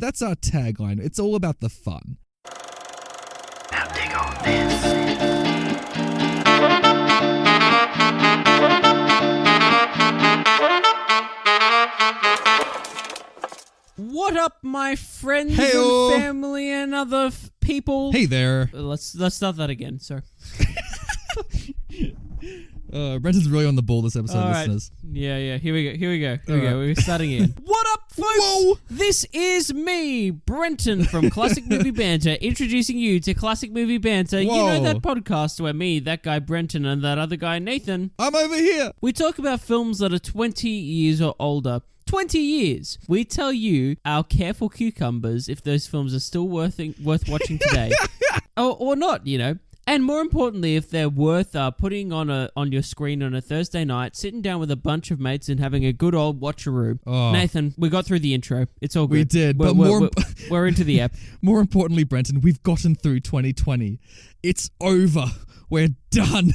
That's our tagline. It's all about the fun. Now dig on this. What up, my friends Hey-o. and family and other people? Hey there. Let's start that again, sir. Brenton's really on the ball this episode, All right. listeners. Yeah. Here we go. All right. We're starting in. What up, folks? Whoa. This is me, Brenton from Classic Movie Banter, introducing you to Classic Movie Banter. Whoa. You know that podcast where me, that guy Brenton, and that other guy Nathan, I'm over here. we talk about films that are 20 years or older. 20 years. We tell you, our careful cucumbers, if those films are still worth watching today. or not, you know. And more importantly, if they're worth putting on your screen on a Thursday night, sitting down with a bunch of mates and having a good old watcheroo. Oh. Nathan, we got through the intro. It's all good. We did, We're, but we're into the app. more importantly, Brenton, we've gotten through 2020. It's over. We're done.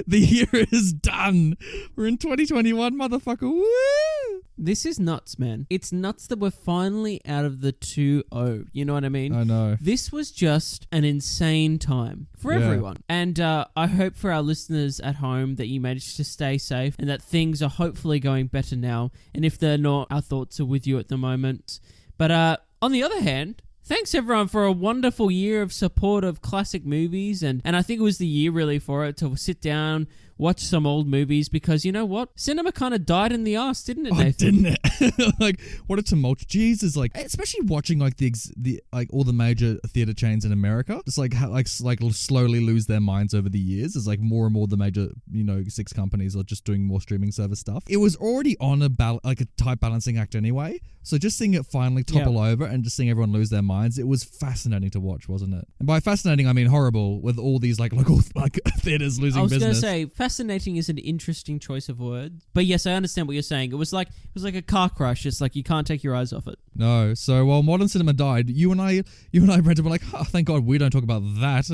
The year is done. We're in 2021, motherfucker. Woo! This is nuts, man. It's nuts that we're finally out of the 2-0. You know what I mean? I know. This was just an insane time for everyone. And I hope for our listeners at home that you managed to stay safe and that things are hopefully going better now. And if they're not, our thoughts are with you at the moment. But on the other hand, thanks everyone for a wonderful year of support of classic movies. And I think it was the year really for it to sit down, watch some old movies, because you know what? Cinema kind of died in the ass, didn't it, Nathan? Didn't it? Like, what a tumult. Jesus, like, especially watching like the like all the major theater chains in America, just like slowly lose their minds over the years as like more and more the major, 6 companies are just doing more streaming service stuff. It was already on a tight balancing act anyway. So just seeing it finally topple over and just seeing everyone lose their minds, it was fascinating to watch, wasn't it? And by fascinating, I mean horrible, with all these like local theaters losing business. I was going to say, fascinating is an interesting choice of words. But yes, I understand what you're saying. It was like a car crash. It's like you can't take your eyes off it. No. So while modern cinema died, you and I, Brenton, were like, oh, thank God we don't talk about that.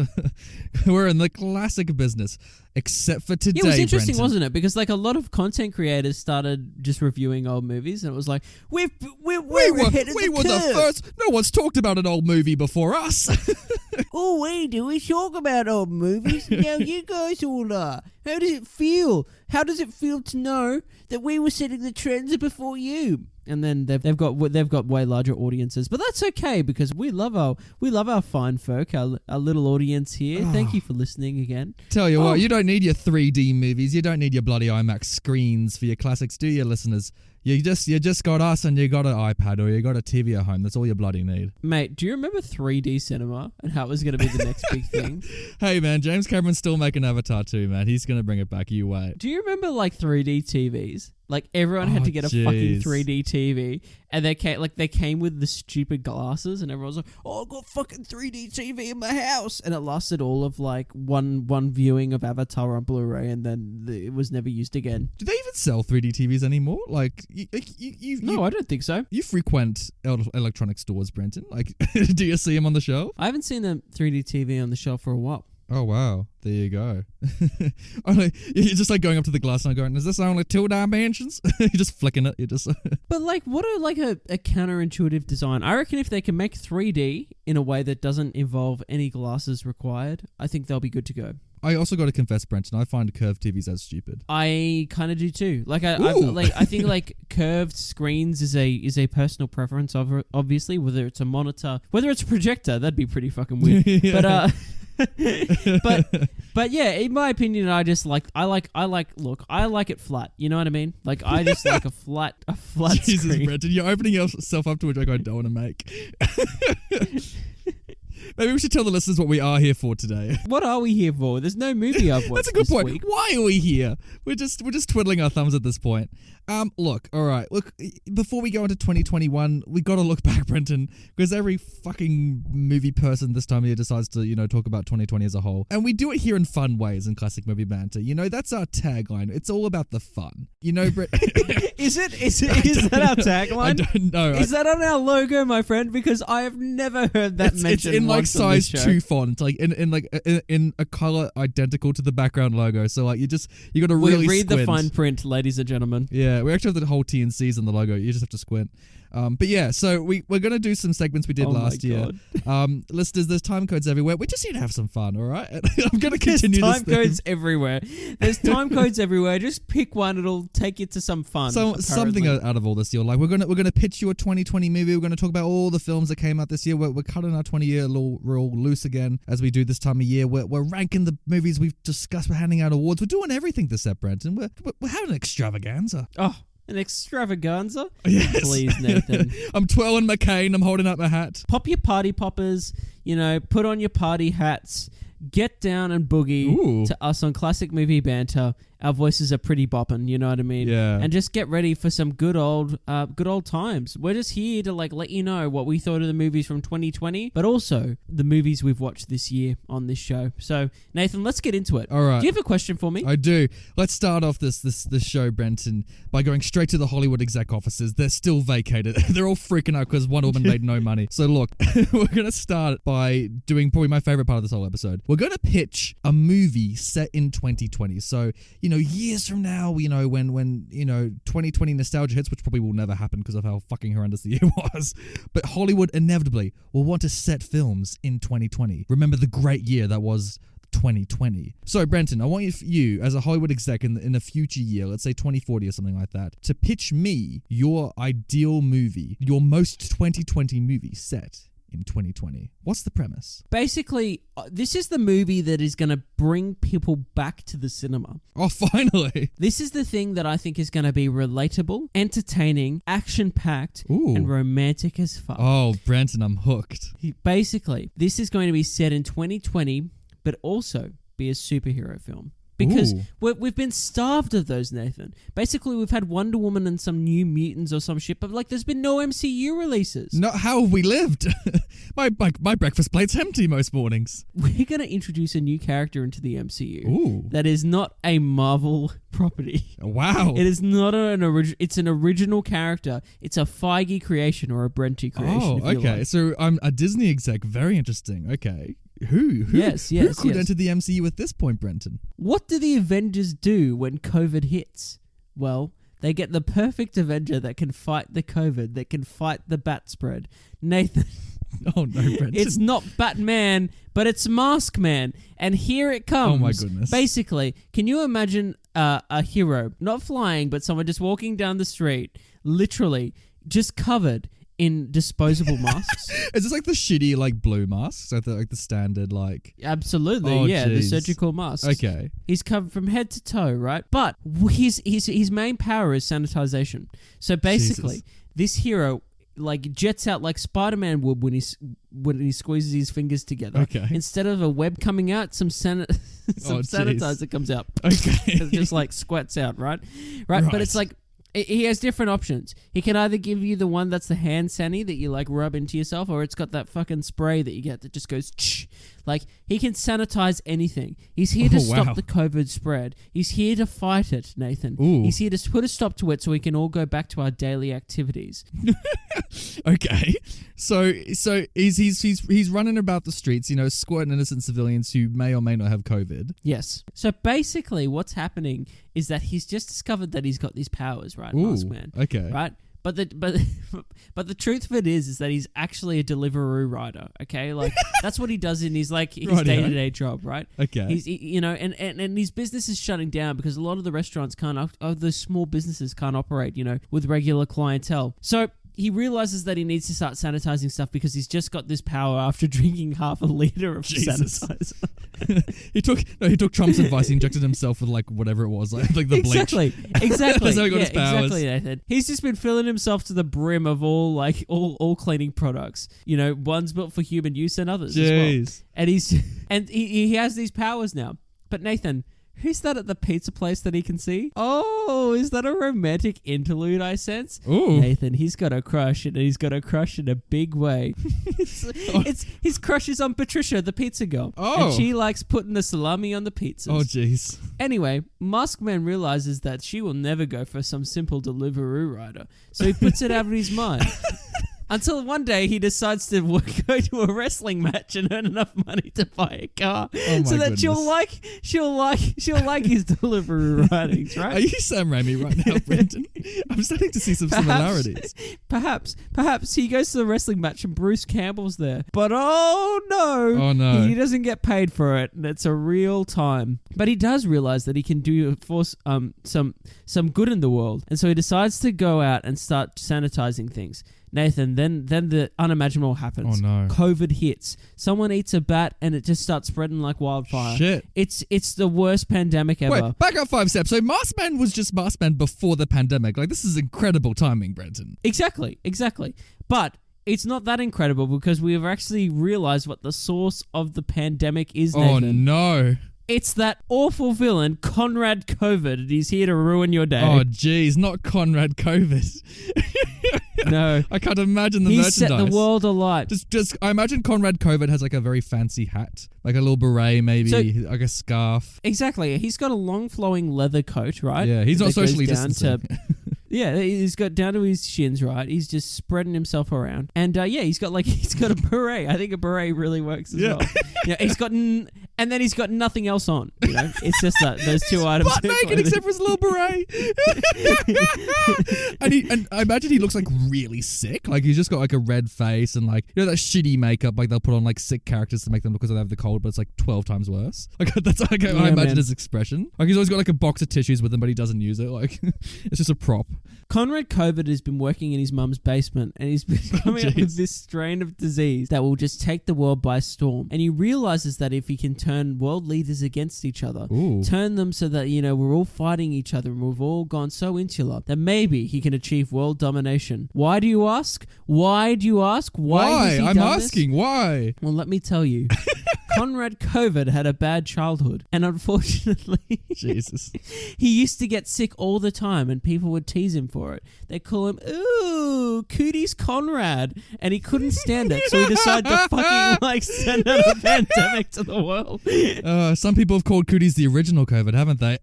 We're in the classic business. Except for today, it was interesting, Brenton. wasn't it? Because like a lot of content creators started just reviewing old movies, and it was like we're ahead of the curve. The first. No one's talked about an old movie before us. All we do is talk about old movies. Now you guys all are. How does it feel? How does it feel to know that we were setting the trends before you? And then they've got way larger audiences, but that's okay because we love our fine folk, our little audience here. Thank you for listening again. Tell you what, you don't need your 3D movies. You don't need your bloody IMAX screens for your classics, do you, listeners? You just got us, and you got an iPad or you got a TV at home. That's all you bloody need. Mate, do you remember 3D cinema and how it was going to be the next big thing? Hey man, James Cameron's still making Avatar 2, man. He's going to bring it back. You wait. Do you remember like 3D TVs? Like everyone had to get a fucking 3D TV, and they came with the stupid glasses, and everyone was like, "Oh, I've got fucking 3D TV in my house," and it lasted all of like one viewing of Avatar on Blu-ray, and then it was never used again. Do they even sell 3D TVs anymore? Like, No, I don't think so. You frequent electronic stores, Brenton. Like, do you see them on the shelf? I haven't seen a 3D TV on the shelf for a while. Oh, wow. There you go. You're just like going up to the glass and going, is this only 2 dimensions? You're just flicking it. You're just... But like, what a counterintuitive design. I reckon if they can make 3D in a way that doesn't involve any glasses required, I think they'll be good to go. I also got to confess, Brenton, I find curved TVs as stupid. I kind of do too. Like I think like curved screens is a personal preference. Obviously, whether it's a monitor, whether it's a projector, that'd be pretty fucking weird. Yeah. But yeah, in my opinion, I like it flat. You know what I mean? Like I just like a flat Jesus, screen. Brenton, you're opening yourself up to a joke I don't want to make. Maybe we should tell the listeners what we are here for today. What are we here for? There's no movie I've watched. That's a good point. Week. Why are we here? We're just twiddling our thumbs at this point. Look, all right. Look, before we go into 2021, we got to look back, Brenton, because every fucking movie person this time of year decides to, talk about 2020 as a whole. And we do it here in fun ways in Classic Movie Banter. That's our tagline. It's all about the fun. Brett. Is that our tagline? I don't know. Is that on our logo, my friend? Because I have never heard that mentioned. It's in like size 2 font, like in a color identical to the background logo. So like you got to really read squint. the fine print, ladies and gentlemen. Yeah, we actually have the whole T and C's on the logo. You just have to squint. But yeah, so we're going to do some segments we did last year. Listeners, there's time codes everywhere. We just need to have some fun, all right? I'm going to continue There's this time codes everywhere. There's time codes everywhere. Just pick one. It'll take you to some fun. Something out of all this deal. Like we're gonna pitch you a 2020 movie. We're going to talk about all the films that came out this year. We're cutting our 20-year rule loose again as we do this time of year. We're ranking the movies we've discussed. We're handing out awards. We're doing everything this set, Brenton. We're having an extravaganza. Oh, an extravaganza? Yes. Please, Nathan. I'm twirling my cane. I'm holding up my hat. Pop your party poppers, put on your party hats, get down and boogie to us on Classic Movie Banter. Our voices are pretty bopping, you know what I mean? Yeah. And just get ready for some good old times. We're just here to let you know what we thought of the movies from 2020, but also the movies we've watched this year on this show. So, Nathan, let's get into it. All right. Do you have a question for me? I do. Let's start off this show, Brenton, by going straight to the Hollywood exec offices. They're still vacated. They're all freaking out because Wonder Woman made no money. So look, we're going to start by doing probably my favorite part of this whole episode. We're going to pitch a movie set in 2020. So, years from now, when 2020 nostalgia hits, which probably will never happen because of how fucking horrendous the year was, but Hollywood inevitably will want to set films in 2020. Remember the great year that was 2020. So, Brenton, I want you as a Hollywood exec in a future year, let's say 2040 or something like that, to pitch me your ideal movie, your most 2020 movie set in 2020. What's the premise? Basically, this is the movie that is going to bring people back to the cinema. Oh, finally. This is the thing that I think is going to be relatable, entertaining, action-packed, and romantic as fuck. Oh, Brenton, I'm hooked. Basically, this is going to be set in 2020, but also be a superhero film. Because we've been starved of those, Nathan. Basically, we've had Wonder Woman and some New Mutants or some shit, but there's been no MCU releases. No, how have we lived? my breakfast plate's empty most mornings. We're going to introduce a new character into the MCU that is not a Marvel property. Wow. It is not it's an original character. It's a Feige creation or a Brenton creation. Oh, okay. So I'm a Disney exec. Very interesting. Okay. Who could enter the MCU at this point, Brenton? What do the Avengers do when COVID hits? Well, they get the perfect Avenger that can fight the COVID, that can fight the bat spread. Nathan. Oh no, Brenton. It's not Batman, but it's Mask Man. And here it comes. Oh my goodness. Basically, can you imagine a hero, not flying, but someone just walking down the street, literally just covered in disposable masks? Is this like the shitty blue masks? Like the standard Absolutely, oh, yeah, geez. the surgical masks. Okay. He's covered from head to toe, right? But his main power is sanitization. So basically, this hero jets out like Spider-Man would when he squeezes his fingers together. Okay. Instead of a web coming out, some sanitizer comes out. Okay. It just squirts out, right? But it's he has different options. He can either give you the one that's the hand sanitizer that you rub into yourself, or it's got that fucking spray that you get that just goes tsh. He can sanitize anything. He's here to stop the COVID spread. He's here to fight it, Nathan. Ooh. He's here to put a stop to it so we can all go back to our daily activities. Okay. So he's running about the streets, squirting innocent civilians who may or may not have COVID. Yes. So basically what's happening is that he's just discovered that he's got these powers, right, Mask Man? Okay. Right? But the truth of it is that he's actually a Deliveroo rider. Okay, that's what he does in his day-to-day job, right? Okay, he's and his business is shutting down because a lot of the restaurants the small businesses can't operate, with regular clientele. So he realizes that he needs to start sanitizing stuff because he's just got this power after drinking half a liter of sanitizer. He took Trump's advice. He injected himself with whatever it was, the bleach. Exactly. That's how he got his powers. Exactly, Nathan. He's just been filling himself to the brim of all cleaning products. One's built for human use and others as well. And he has these powers now. But Nathan, who's that at the pizza place that he can see? Oh, is that a romantic interlude I sense? Ooh. Nathan, he's got a crush, and he's got a crush in a big way. It's his crush is on Patricia, the pizza girl. Oh. And she likes putting the salami on the pizzas. Oh, jeez. Anyway, Mask Man realizes that she will never go for some simple Deliveroo rider, so he puts it out of his mind. Until one day he decides to go to a wrestling match and earn enough money to buy a car, so that she'll like his delivery writings, right? Are you Sam Raimi right now, Brenton? I'm starting to see some similarities. Perhaps he goes to the wrestling match and Bruce Campbell's there, but oh no, he doesn't get paid for it, and it's a real time. But he does realize that he can do some good in the world, and so he decides to go out and start sanitizing things. Nathan, then the unimaginable happens. Oh no. COVID hits. Someone eats a bat and it just starts spreading like wildfire. Shit. It's the worst pandemic ever. Wait, back up 5 steps. So Maskman was just Maskman before the pandemic. Like, this is incredible timing, Brenton. Exactly. But it's not that incredible because we have actually realized what the source of the pandemic is, Nathan. Oh no. It's that awful villain, Conrad COVID, and he's here to ruin your day. Oh, geez, not Conrad COVID. No. I can't imagine the He's merchandise. set the world alight. I imagine Conrad COVID has like a very fancy hat, like a little beret, maybe, like a scarf. Exactly. He's got a long flowing leather coat, right? Yeah, he's not socially distancing. Yeah, he's got down to his shins, right? He's just spreading himself around. And he's got a beret. I think a beret really works as well. Yeah, he's got and then he's got nothing else on, you know? It's just those two items. Butt naked except for his little beret. and I imagine he looks like really sick. Like, he's just got like a red face and like, you know, that shitty makeup like they'll put on like sick characters to make them look as though they have the cold, but it's like 12 times worse. Like, that's like I imagine his expression. Like, he's always got like a box of tissues with him, but he doesn't use it. Like, it's just a prop. Conrad COVID has been working in his mum's basement, and he's been coming up with this strain of disease that will just take the world by storm. And he realizes that if he can turn world leaders against each other, turn them so that, you know, we're all fighting each other and we've all gone so insular, that maybe he can achieve world domination. Why do you ask? Why has he I'm done asking this? Why? Well, let me tell you. Conrad COVID had a bad childhood, and unfortunately, Jesus, he used to get sick all the time, and people would tease him for it. They call him, "Ooh, Cooties Conrad," and he couldn't stand it, so he decided to fucking send out a pandemic to the world. Some people have called Cooties the original COVID, haven't they?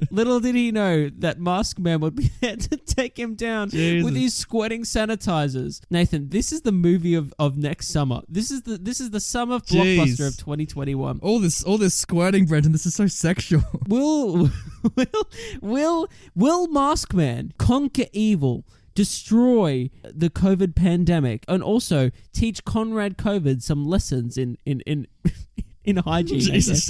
Little did he know that Mask Man would be there to take him down with his squirting sanitizers. Nathan, this is the movie of next summer. This is the summer blockbuster of 2021. All this squirting, Brenton. This is so sexual. Will Mask Man conquer evil, destroy the COVID pandemic, and also teach Conrad COVID some lessons in hygiene? Jesus.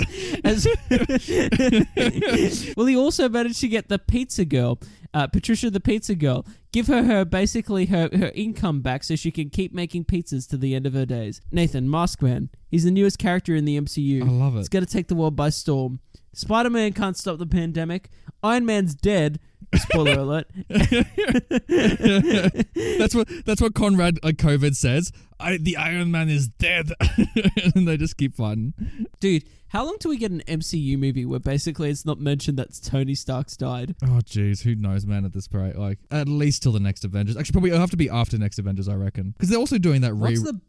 Will he also manage to get the pizza girl, Patricia the pizza girl, give her basically her income back so she can keep making pizzas to the end of her days? Nathan, Maskman, he's the newest character in the MCU. I love it. He's going to take the world by storm. Spider-Man can't stop the pandemic. Iron Man's dead. Spoiler alert. That's what Conrad COVID says. The Iron Man is dead. And they just keep fighting. Dude, how long till we get an MCU movie where basically it's not mentioned that Tony Stark's died? Oh, jeez. Who knows, man, at this rate? Like, at least till the next Avengers. Actually, probably it'll have to be after next Avengers, I reckon. Because they're also doing that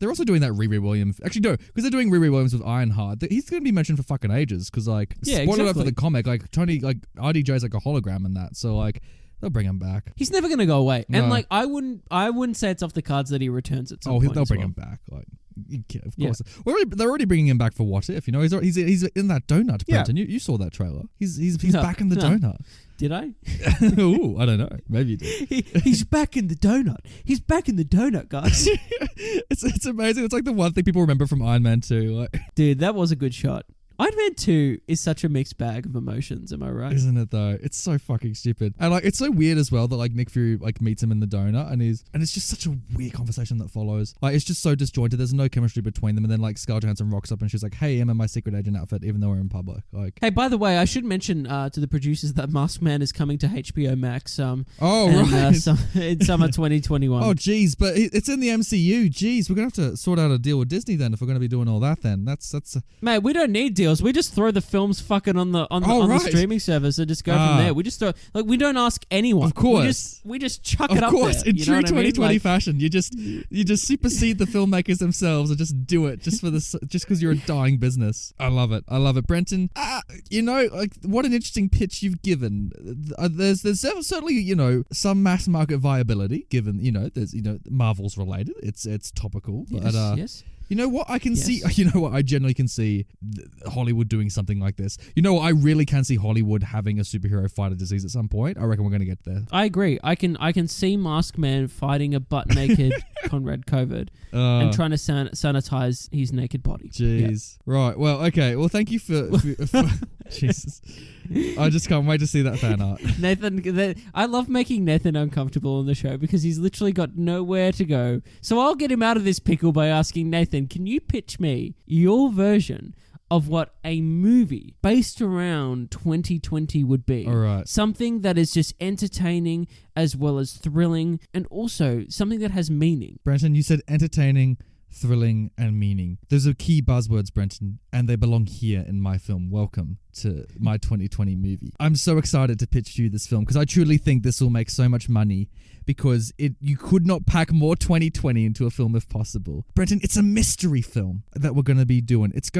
they're also doing that Riri Williams. Actually, no, because they're doing Riri Williams with Ironheart. He's going to be mentioned for fucking ages. Because, like, spoiler alert for the comic, like, Tony, like, RDJ's like a hologram in that. So, like, they'll bring him back. He's never going to go away. No. And, like, I wouldn't say it's off the cards that he returns at some point. They'll bring him back. Like, of course. Well, they're already bringing him back for What If. You know, he's in that donut, Brenton. You saw that trailer. He's back in the donut. Did I? Ooh, I don't know. Maybe you did. He's back in the donut. He's back in the donut, guys. It's amazing. It's like the one thing people remember from Iron Man 2. Like, dude, that was a good shot. Iron Man 2 is such a mixed bag of emotions, am I right? Isn't it though? It's so fucking stupid. And like, it's so weird as well that like Nick Fury like meets him in the donut and it's just such a weird conversation that follows. Like, it's just so disjointed. There's no chemistry between them. And then like Scarlett Johansson rocks up and she's like, "Hey, I'm in my secret agent outfit," even though we're in public. Like, hey, by the way, I should mention to the producers that Masked Man is coming to HBO Max. Right. In summer 2021. Oh, geez, but it's in the MCU. Geez, we're gonna have to sort out a deal with Disney then if we're gonna be doing all that. Then that's mate, we don't need deal yours. We just throw the films fucking on the streaming service and just go from there. We just throw, we don't ask anyone. Of course. We just chuck it up there. Of course, in true 2020 fashion, you just supersede the filmmakers themselves and just do it just because you're a dying business. I love it, Brenton. What an interesting pitch you've given. There's certainly some mass market viability given there's Marvel's related. It's topical, but yes. You know what I can see? You know what I generally can see Hollywood doing something like this. You know what I really can see Hollywood having a superhero fight a disease at some point. I reckon we're going to get there. I agree. I can see Mask Man fighting a butt naked Conrad COVID and trying to sanitize his naked body. Jeez. Yeah. Right. Well. Okay. Well. Thank you for Jesus. I just can't wait to see that fan art. Nathan, I love making Nathan uncomfortable on the show because he's literally got nowhere to go. So I'll get him out of this pickle by asking Nathan, can you pitch me your version of what a movie based around 2020 would be? All right. Something that is just entertaining as well as thrilling, and also something that has meaning. Brenton, you said entertaining, thrilling, and meaning. Those are key buzzwords, Brenton, and they belong here in my film. Welcome to my 2020 movie. I'm so excited to pitch you this film because I truly think this will make so much money because you could not pack more 2020 into a film if possible. Brenton, it's a mystery film that we're going to be doing. It's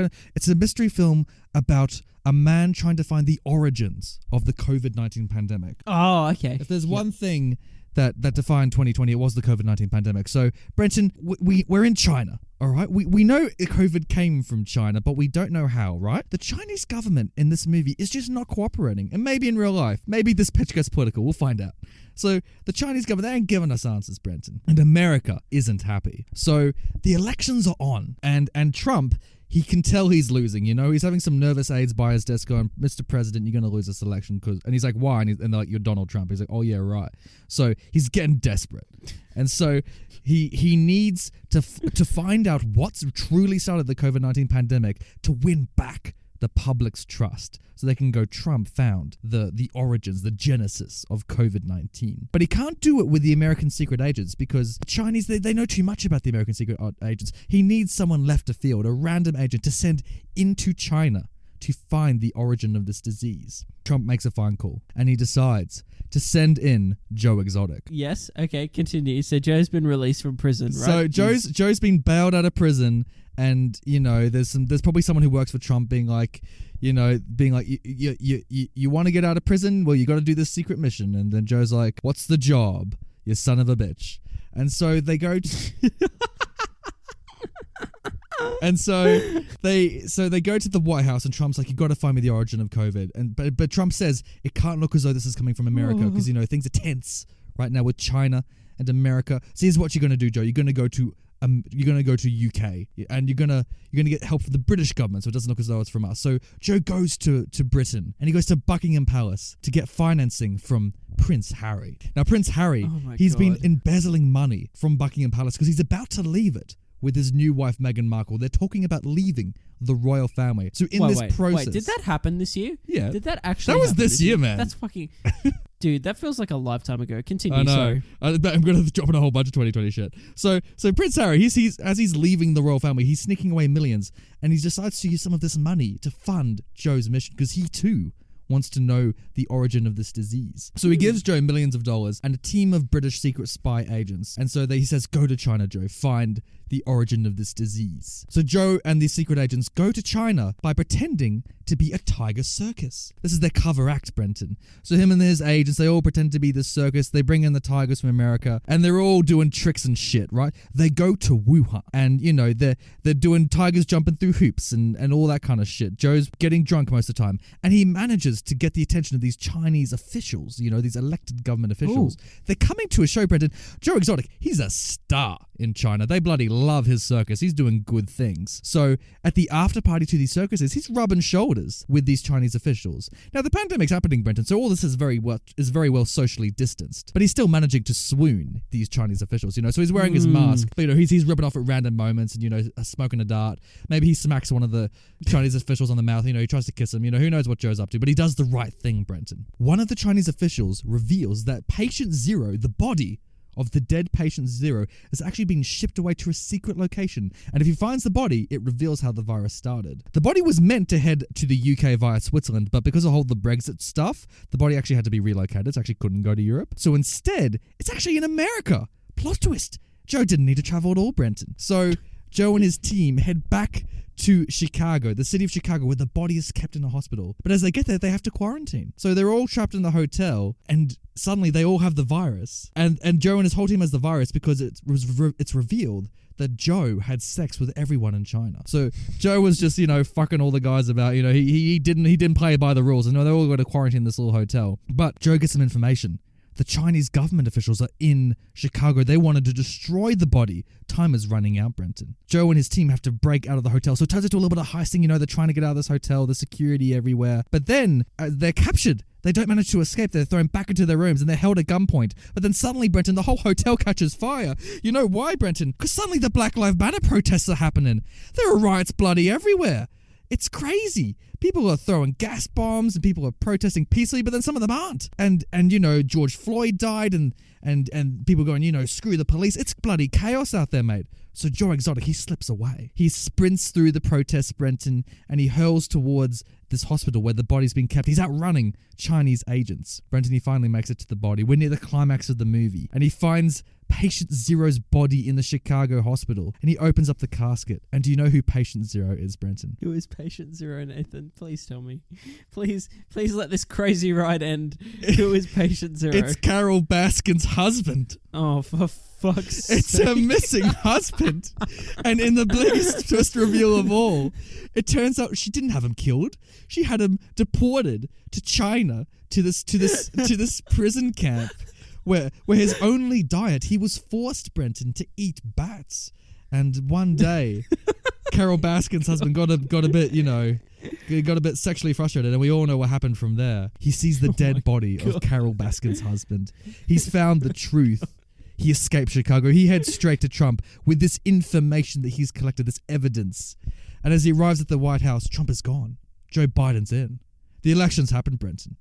a mystery film about a man trying to find the origins of the COVID-19 pandemic. Oh, okay. If there's one thing that defined 2020, it was the COVID-19 pandemic. So, Brenton, we're in China, all right? We know COVID came from China, but we don't know how, right? The Chinese government in this movie is just not cooperating. And maybe in real life, maybe this pitch gets political. We'll find out. So, the Chinese government, they ain't giving us answers, Brenton. And America isn't happy. So, the elections are on. And Trump, he can tell he's losing, he's having some nervous aides by his desk going, Mr. President, you're going to lose this election. And he's like, why? And they're like, you're Donald Trump. He's like, oh yeah, right. So he's getting desperate. And so he needs to find out what's truly started the COVID-19 pandemic to win back the public's trust so they can go, Trump found the origins, the genesis of COVID-19. But he can't do it with the American secret agents because the Chinese, they know too much about the American secret agents. He needs someone left of field, a random agent to send into China to find the origin of this disease. Trump makes a phone call and he decides to send in Joe Exotic. Yes, okay, continue. So Joe's been released from prison, right? So Joe's been bailed out of prison. And there's probably someone who works for Trump being like, you want to get out of prison? Well, you got to do this secret mission. And then Joe's like, what's the job, you son of a bitch? And so they go to and so they go to the White House, and Trump's like, you got to find me the origin of COVID. But Trump says it can't look as though this is coming from America because things are tense right now with China and America. So here's what you're gonna do, Joe. You're gonna go to UK and you're gonna get help from the British government, so it doesn't look as though it's from us. So Joe goes to Britain and he goes to Buckingham Palace to get financing from Prince Harry. Now Prince Harry, he's been embezzling money from Buckingham Palace because he's about to leave it with his new wife Meghan Markle. They're talking about leaving the royal family. So in this process, did that happen this year? Yeah, did that actually? That was this year, man. That's fucking. Dude, that feels like a lifetime ago. Continue. I know. Sorry. I'm going to drop in a whole bunch of 2020 shit. So Prince Harry, he's as he's leaving the royal family, he's sneaking away millions, and he decides to use some of this money to fund Joe's mission because he too wants to know the origin of this disease. So he gives Joe millions of dollars and a team of British secret spy agents. And so he says, go to China, Joe, find the origin of this disease. So Joe and these secret agents go to China by pretending to be a tiger circus. This is their cover act, Brenton. So him and his agents, they all pretend to be this circus. They bring in the tigers from America and they're all doing tricks and shit, right? They go to Wuhan and, they're doing tigers jumping through hoops and all that kind of shit. Joe's getting drunk most of the time and he manages to get the attention of these Chinese officials, these elected government officials. Ooh. They're coming to a show, Brenton. Joe Exotic, he's a star in China. They bloody love his circus. He's doing good things. So at the after party to these circuses, he's rubbing shoulders with these Chinese officials. Now the pandemic's happening, Brenton, so all this is very well socially distanced. But he's still managing to swoon these Chinese officials, so he's wearing his mask. But, he's ripping off at random moments and, smoking a dart. Maybe he smacks one of the Chinese officials on the mouth. He tries to kiss him. Who knows what Joe's up to. But he does the right thing, Brenton. One of the Chinese officials reveals that patient zero, the body of the dead patient Zero has actually been shipped away to a secret location, and if he finds the body, it reveals how the virus started. The body was meant to head to the UK via Switzerland, but because of all the Brexit stuff, the body actually had to be relocated. It actually couldn't go to Europe. So instead, it's actually in America. Plot twist. Joe didn't need to travel at all, Brenton. So Joe and his team head back to Chicago, the city of Chicago, where the body is kept in a hospital. But as they get there, they have to quarantine. So they're all trapped in the hotel, and suddenly they all have the virus. And Joe and his whole team has the virus because it's revealed that Joe had sex with everyone in China. So Joe was just, fucking all the guys about, he didn't play by the rules. And they all got to quarantine this little hotel. But Joe gets some information. The Chinese government officials are in Chicago. They wanted to destroy the body. Time is running out, Brenton. Joe and his team have to break out of the hotel. So it turns into a little bit of heisting. They're trying to get out of this hotel. There's security everywhere. But then they're captured. They don't manage to escape. They're thrown back into their rooms and they're held at gunpoint. But then suddenly, Brenton, the whole hotel catches fire. You know why, Brenton? Because suddenly the Black Lives Matter protests are happening. There are riots bloody everywhere. It's crazy. People are throwing gas bombs and people are protesting peacefully, but then some of them aren't. And George Floyd died and people going, screw the police. It's bloody chaos out there, mate. So Joe Exotic, he slips away. He sprints through the protests, Brenton, and he hurls towards this hospital where the body's been kept. He's outrunning Chinese agents. Brenton, he finally makes it to the body. We're near the climax of the movie. And he finds Patient Zero's body in the Chicago hospital. And he opens up the casket. And do you know who Patient Zero is, Brenton? Who is Patient Zero, Nathan? Please tell me. Please let this crazy ride end. Who is Patient Zero? It's Carol Baskin's husband. Oh, for fuck's sake. It's her missing husband. And in the biggest twist reveal of all, it turns out she didn't have him killed. She had him deported to China, to this prison camp where his only diet, he was forced, Brenton, to eat bats. And one day, Carol Baskin's husband got a bit sexually frustrated, and we all know what happened from there. He sees the dead body of Carol Baskin's husband. He's found the truth. He escaped Chicago. He heads straight to Trump with this information that he's collected, this evidence. And as he arrives at the White House, Trump is gone. Joe Biden's in. The election's happened, Brenton.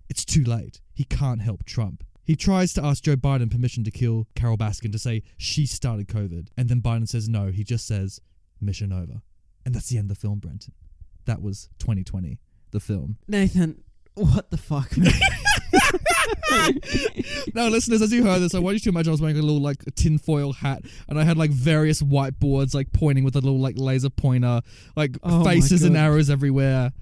It's too late. He can't help Trump. He tries to ask Joe Biden permission to kill Carol Baskin, to say she started COVID. And then Biden says no. He just says, mission over. And that's the end of the film, Brenton. That was 2020, the film. Nathan, what the fuck, man? Now, listeners, as you heard this, I want you to imagine I was wearing a little tinfoil hat, and I had various whiteboards pointing with a little laser pointer, faces and arrows evererseverywhere.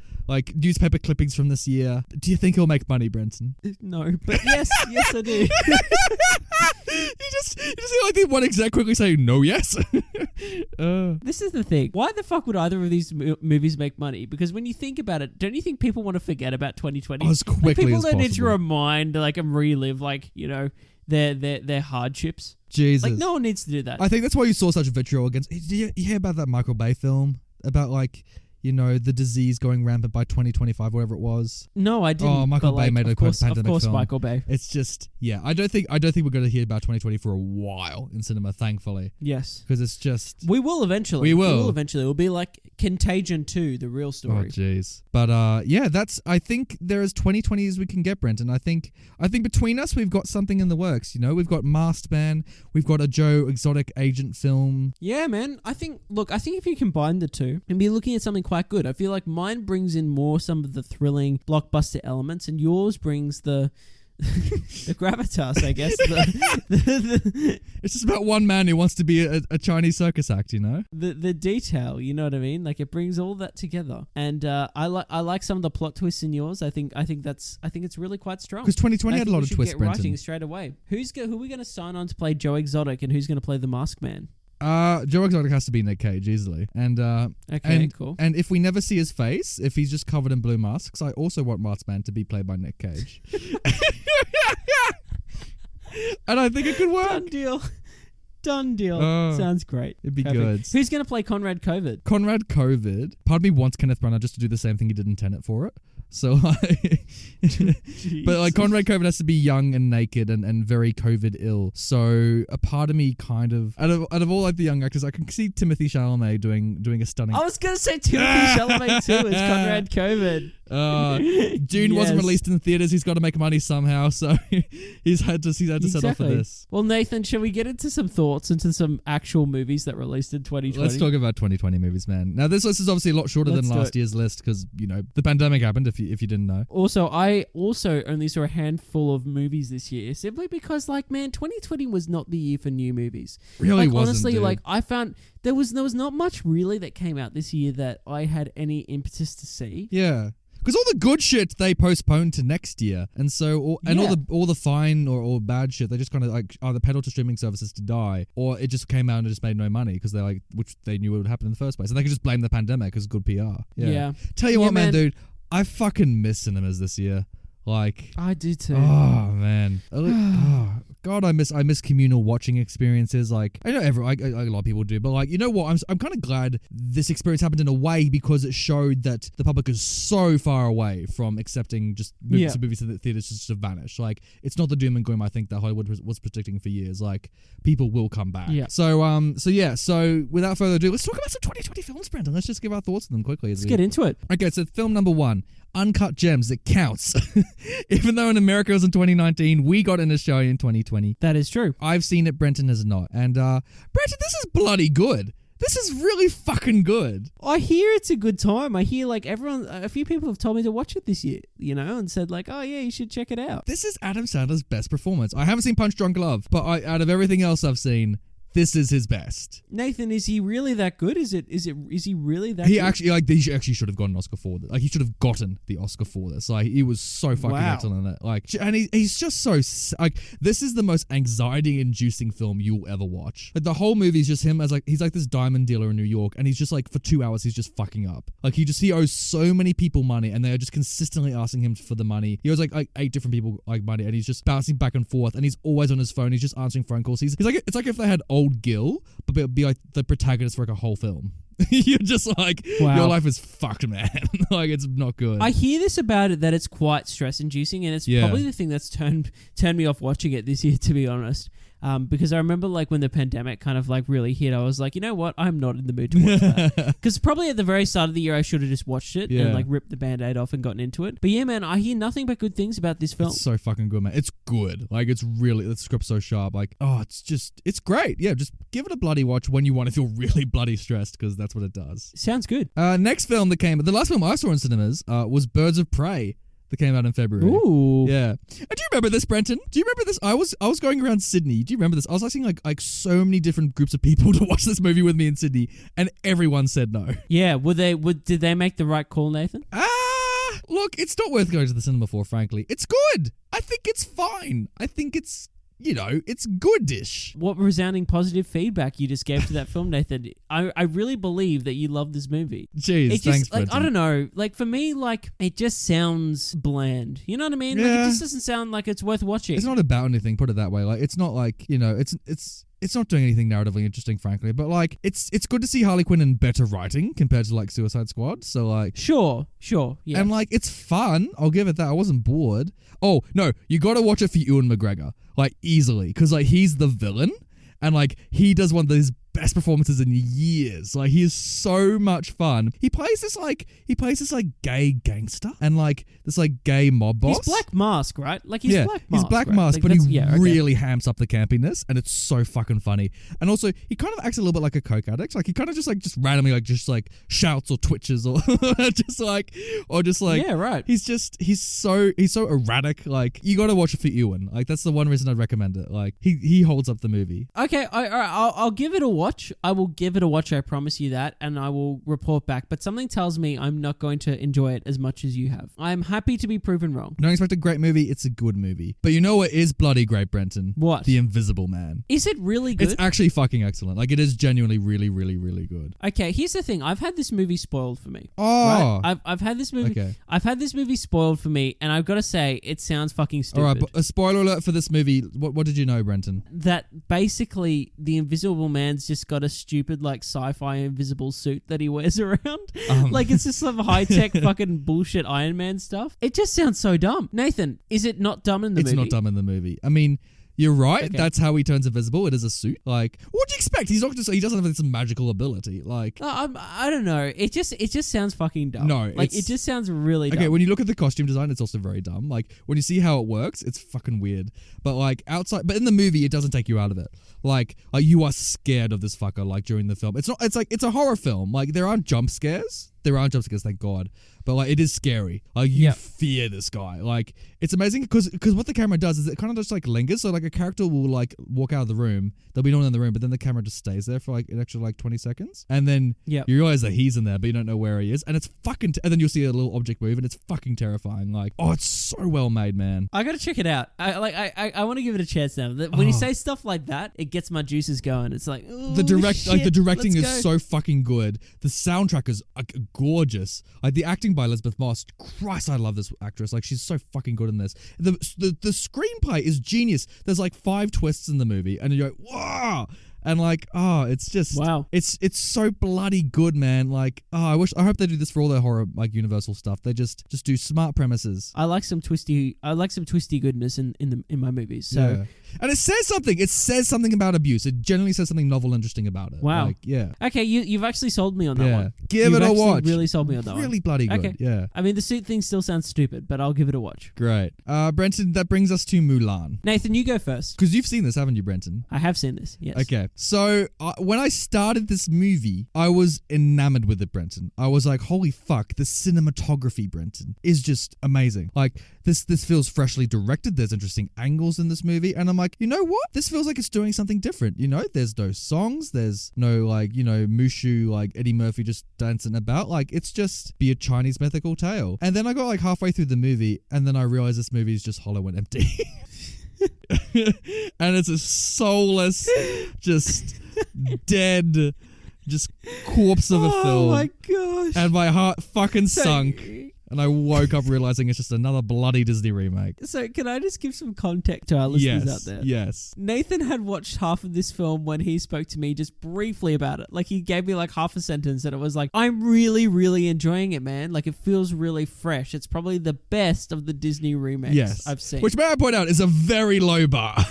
Newspaper clippings from this year. Do you think he'll make money, Brenton? No, but yes, I do. You just hear the one exec quickly say, no, yes. This is the thing. Why the fuck would either of these movies make money? Because when you think about it, don't you think people want to forget about 2020? As quickly as possible. People don't need to remind, and relive, their hardships. Jesus. No one needs to do that. I think that's why you saw such vitriol against... Did you hear about that Michael Bay film? About, the disease going rampant by 2025, whatever it was. No, I didn't. Oh, Michael Bay made a pandemic film. Of course, Michael Bay. It's just, yeah. I don't think we're going to hear about 2020 for a while in cinema, thankfully. Yes, because it's just. We will eventually. We will eventually. It will be like Contagion 2, the real story. Oh, jeez. But yeah, that's. I think they're as 2020 as we can get, Brenton. I think between us, we've got something in the works. We've got Masked Man. We've got a Joe Exotic agent film. Yeah, man. I think if you combine the two and be looking at something quite good, I feel like mine brings in more some of the thrilling blockbuster elements, and yours brings the gravitas, I guess. It's just about one man who wants to be a Chinese circus act, The detail, you know what I mean? It brings all that together, and I like some of the plot twists in yours. I think it's really quite strong. Because 2020 had a lot of twists, Brenton. Writing straight away. Who are we going to sign on to play Joe Exotic, and who's going to play the Masked Man? Joe Exotic has to be Nick Cage easily, and cool. And if we never see his face, if he's just covered in blue masks, I also want Masked Man to be played by Nick Cage. And I think it could work. Done deal. Sounds great. It'd be good. Who's going to play Conrad COVID? Conrad COVID. Part of me wants Kenneth Branagh just to do the same thing he did in Tenet for it. So like, but like Conrad Coven has to be young and naked and very COVID ill. So a part of me kind of out of all like the young actors, I can see Timothy Chalamet doing a stunning. I was gonna say Timothy Chalamet too as Conrad Coven. Dune wasn't released in the theaters. He's got to make money somehow, so he's had to settle for this. Well, Nathan, shall we get into some thoughts into some actual movies that released in 2020? Let's talk about 2020 movies, man. Now, this list is obviously a lot shorter than last year's list because the pandemic happened. If you didn't know. Also, I only saw a handful of movies this year simply because, like, man, 2020 was not the year for new movies. Really like, wasn't. Honestly, dude. like I found there was not much really that came out this year that I had any impetus to see. Yeah. Because all the good shit they postponed to next year, and so all the fine or bad shit they just kind of like either pedaled to streaming services to die, or it just came out and it just made no money because they which they knew it would happen in the first place, and they could just blame the pandemic as good PR. Yeah. Tell you what, man, dude, I fucking miss cinemas this year. Like I do too. Oh man. God, I miss communal watching experiences. Like I know a lot of people do, but like, you know what? I'm kind of glad this experience happened in a way because it showed that the public is so far away from accepting just movies to the theaters just to vanish. Like it's not the doom and gloom I think that Hollywood was predicting for years. Like people will come back. Yeah. So without further ado, let's talk about some 2020 films, Brenton. Let's just give our thoughts on them quickly. Let's get into it. Okay, so film number 1. Uncut Gems. It counts. Even though in America it was in 2019, we got in Australia in 2020. That is true. I've seen it, Brenton has not. And Brenton, this is bloody good. This is really fucking good. I hear it's a good time. I hear like a few people have told me to watch it this year, and said like, oh yeah, you should check it out. This is Adam Sandler's best performance. I haven't seen Punch Drunk Love, but out of everything else I've seen, this is his best. Nathan, is he really that good? Is he really that good? He actually should have gotten an Oscar for this. Like, he should have gotten the Oscar for this. Like, he was so fucking excellent in it. Like, and he's just so, like, this is the most anxiety-inducing film you'll ever watch. Like, the whole movie is just him as, like, he's like this diamond dealer in New York, and he's just, like, for 2 hours, he's just fucking up. Like, he owes so many people money, and they are just consistently asking him for the money. He owes, like 8 different people, like, money, and he's just bouncing back and forth, and he's always on his phone. He's just answering phone calls. He's like, it's like if they had old Gil, but be like the protagonist for like a whole film. You're just like, your life is fucked, man. Like, it's not good. I hear this about it, that it's quite stress inducing, and it's probably the thing that's turned me off watching it this year, to be honest. Because I remember like when the pandemic kind of like really hit, I was like, you know what? I'm not in the mood to watch that. Because probably at the very start of the year, I should have just watched it and like ripped the Band-Aid off and gotten into it. But yeah, man, I hear nothing but good things about this film. It's so fucking good, man. It's good. Like, it's really, the script's so sharp. Like, it's great. Yeah, just give it a bloody watch when you want to feel really bloody stressed, because that's what it does. Sounds good. Next film that came, the last film I saw in cinemas was Birds of Prey. That came out in February. Ooh. Yeah. And do you remember this, Brenton? Do you remember this? I was going around Sydney. Do you remember this? I was asking like so many different groups of people to watch this movie with me in Sydney, and everyone said no. Yeah. Did they make the right call, Nathan? Look, it's not worth going to the cinema for, frankly. It's good. I think it's fine. I think it's, it's goodish. What resounding positive feedback you just gave to that film, Nathan. I really believe that you love this movie. Jeez, thanks, like, Brenton. I don't know. Like, for me, like, it just sounds bland. You know what I mean? Yeah. Like, it just doesn't sound like it's worth watching. It's not about anything, put it that way. Like, it's not like, it's not doing anything narratively interesting, frankly, but like it's good to see Harley Quinn in better writing compared to like Suicide Squad. So like Sure, yeah. And like it's fun. I'll give it that. I wasn't bored. Oh, no, you got to watch it for Ewan McGregor. Like easily, cuz like he's the villain and like he does one of his best performances in years. Like, he is so much fun. He plays this gay gangster and like this like gay mob boss. He's Black Mask, right? Like he's Black Mask. He's Black right? Mask, like, but he really hamps up the campiness, and it's so fucking funny. And also, he kind of acts a little bit like a coke addict. Like, he kind of just randomly shouts or twitches or yeah, right. He's so erratic. Like, you got to watch it for Ewan. Like, that's the one reason I'd recommend it. Like, he holds up the movie. Okay, I'll give it a watch. I will give it a watch, I promise you that, and I will report back. But something tells me I'm not going to enjoy it as much as you have. I'm happy to be proven wrong. Don't expect a great movie. It's a good movie. But you know what is bloody great, Brenton? What? The Invisible Man. Is it really good? It's actually fucking excellent. Like, it is genuinely really, really, really good. Okay, here's the thing. I've had this movie spoiled for me. Oh. Right? I've had this movie. Okay. I've had this movie spoiled for me, and I've got to say, it sounds fucking stupid. All right, but a spoiler alert for this movie. What did you know, Brenton? That basically the Invisible Man's just just got a stupid like sci-fi invisible suit that he wears around. Like it's just some high-tech fucking bullshit Iron Man stuff. It just sounds so dumb. Nathan, is it not dumb in the movie? It's not dumb in the movie. I mean, you're right. Okay. That's how he turns invisible. It is a suit. Like, what do you expect? He's not just. He doesn't have some magical ability. Like, I don't know. It just sounds fucking dumb. No, like it just sounds really dumb. okay. When you look at the costume design, it's also very dumb. Like when you see how it works, it's fucking weird. But like outside, but in the movie, it doesn't take you out of it. Like you are scared of this fucker. Like during the film, it's not. It's like it's a horror film. Like there aren't jump scares. There aren't jump scares, thank God. But like it is scary. Like you fear this guy. Like it's amazing because what the camera does is it kind of just like lingers. So like a character will like walk out of the room. There'll be no one in the room, but then the camera just stays there for like an extra like 20 seconds, and then you realize that he's in there, but you don't know where he is, and it's fucking. And then you'll see a little object move, and it's fucking terrifying. Like it's so well made, man. I gotta check it out. I want to give it a chance now. When you say stuff like that, it gets my juices going. It's like the directing is so fucking good. The soundtrack is gorgeous. Like the acting by Elizabeth Moss. Christ, I love this actress. Like she's so fucking good in this. The screenplay is genius. There's like 5 twists in the movie, and you're like, wow. And like, it's just wow. It's so bloody good, man. Like, I hope they do this for all their horror like Universal stuff. They just do smart premises. I like some twisty goodness in my movies. So yeah. And it says something. It says something about abuse. It generally says something novel, interesting about it. Wow. Like, yeah. Okay, you've actually sold me on that one. Give it a watch. Really sold me on that one. Really bloody good. Okay. Yeah. I mean, the suit thing still sounds stupid, but I'll give it a watch. Great. Brenton, that brings us to Mulan. Nathan, you go first. Because you've seen this, haven't you, Brenton? I have seen this, yes. Okay. So when I started this movie, I was enamored with it, Brenton. I was like, holy fuck, the cinematography, Brenton, is just amazing. Like, this feels freshly directed. There's interesting angles in this movie. And I'm like, you know what? This feels like it's doing something different. You know, there's no songs. There's no, like, you know, Mushu, like Eddie Murphy just dancing about. Like, it's just be a Chinese mythical tale. And then I got like halfway through the movie, and then I realized this movie is just hollow and empty. And it's a soulless, just dead, just corpse of a film. Oh my gosh. And my heart fucking sunk. And I woke up realizing it's just another bloody Disney remake. So can I just give some context to our listeners out there? Yes. Nathan had watched half of this film when he spoke to me just briefly about it. Like he gave me like half a sentence and it was like, I'm really, really enjoying it, man. Like it feels really fresh. It's probably the best of the Disney remakes I've seen. Which, may I point out, is a very low bar.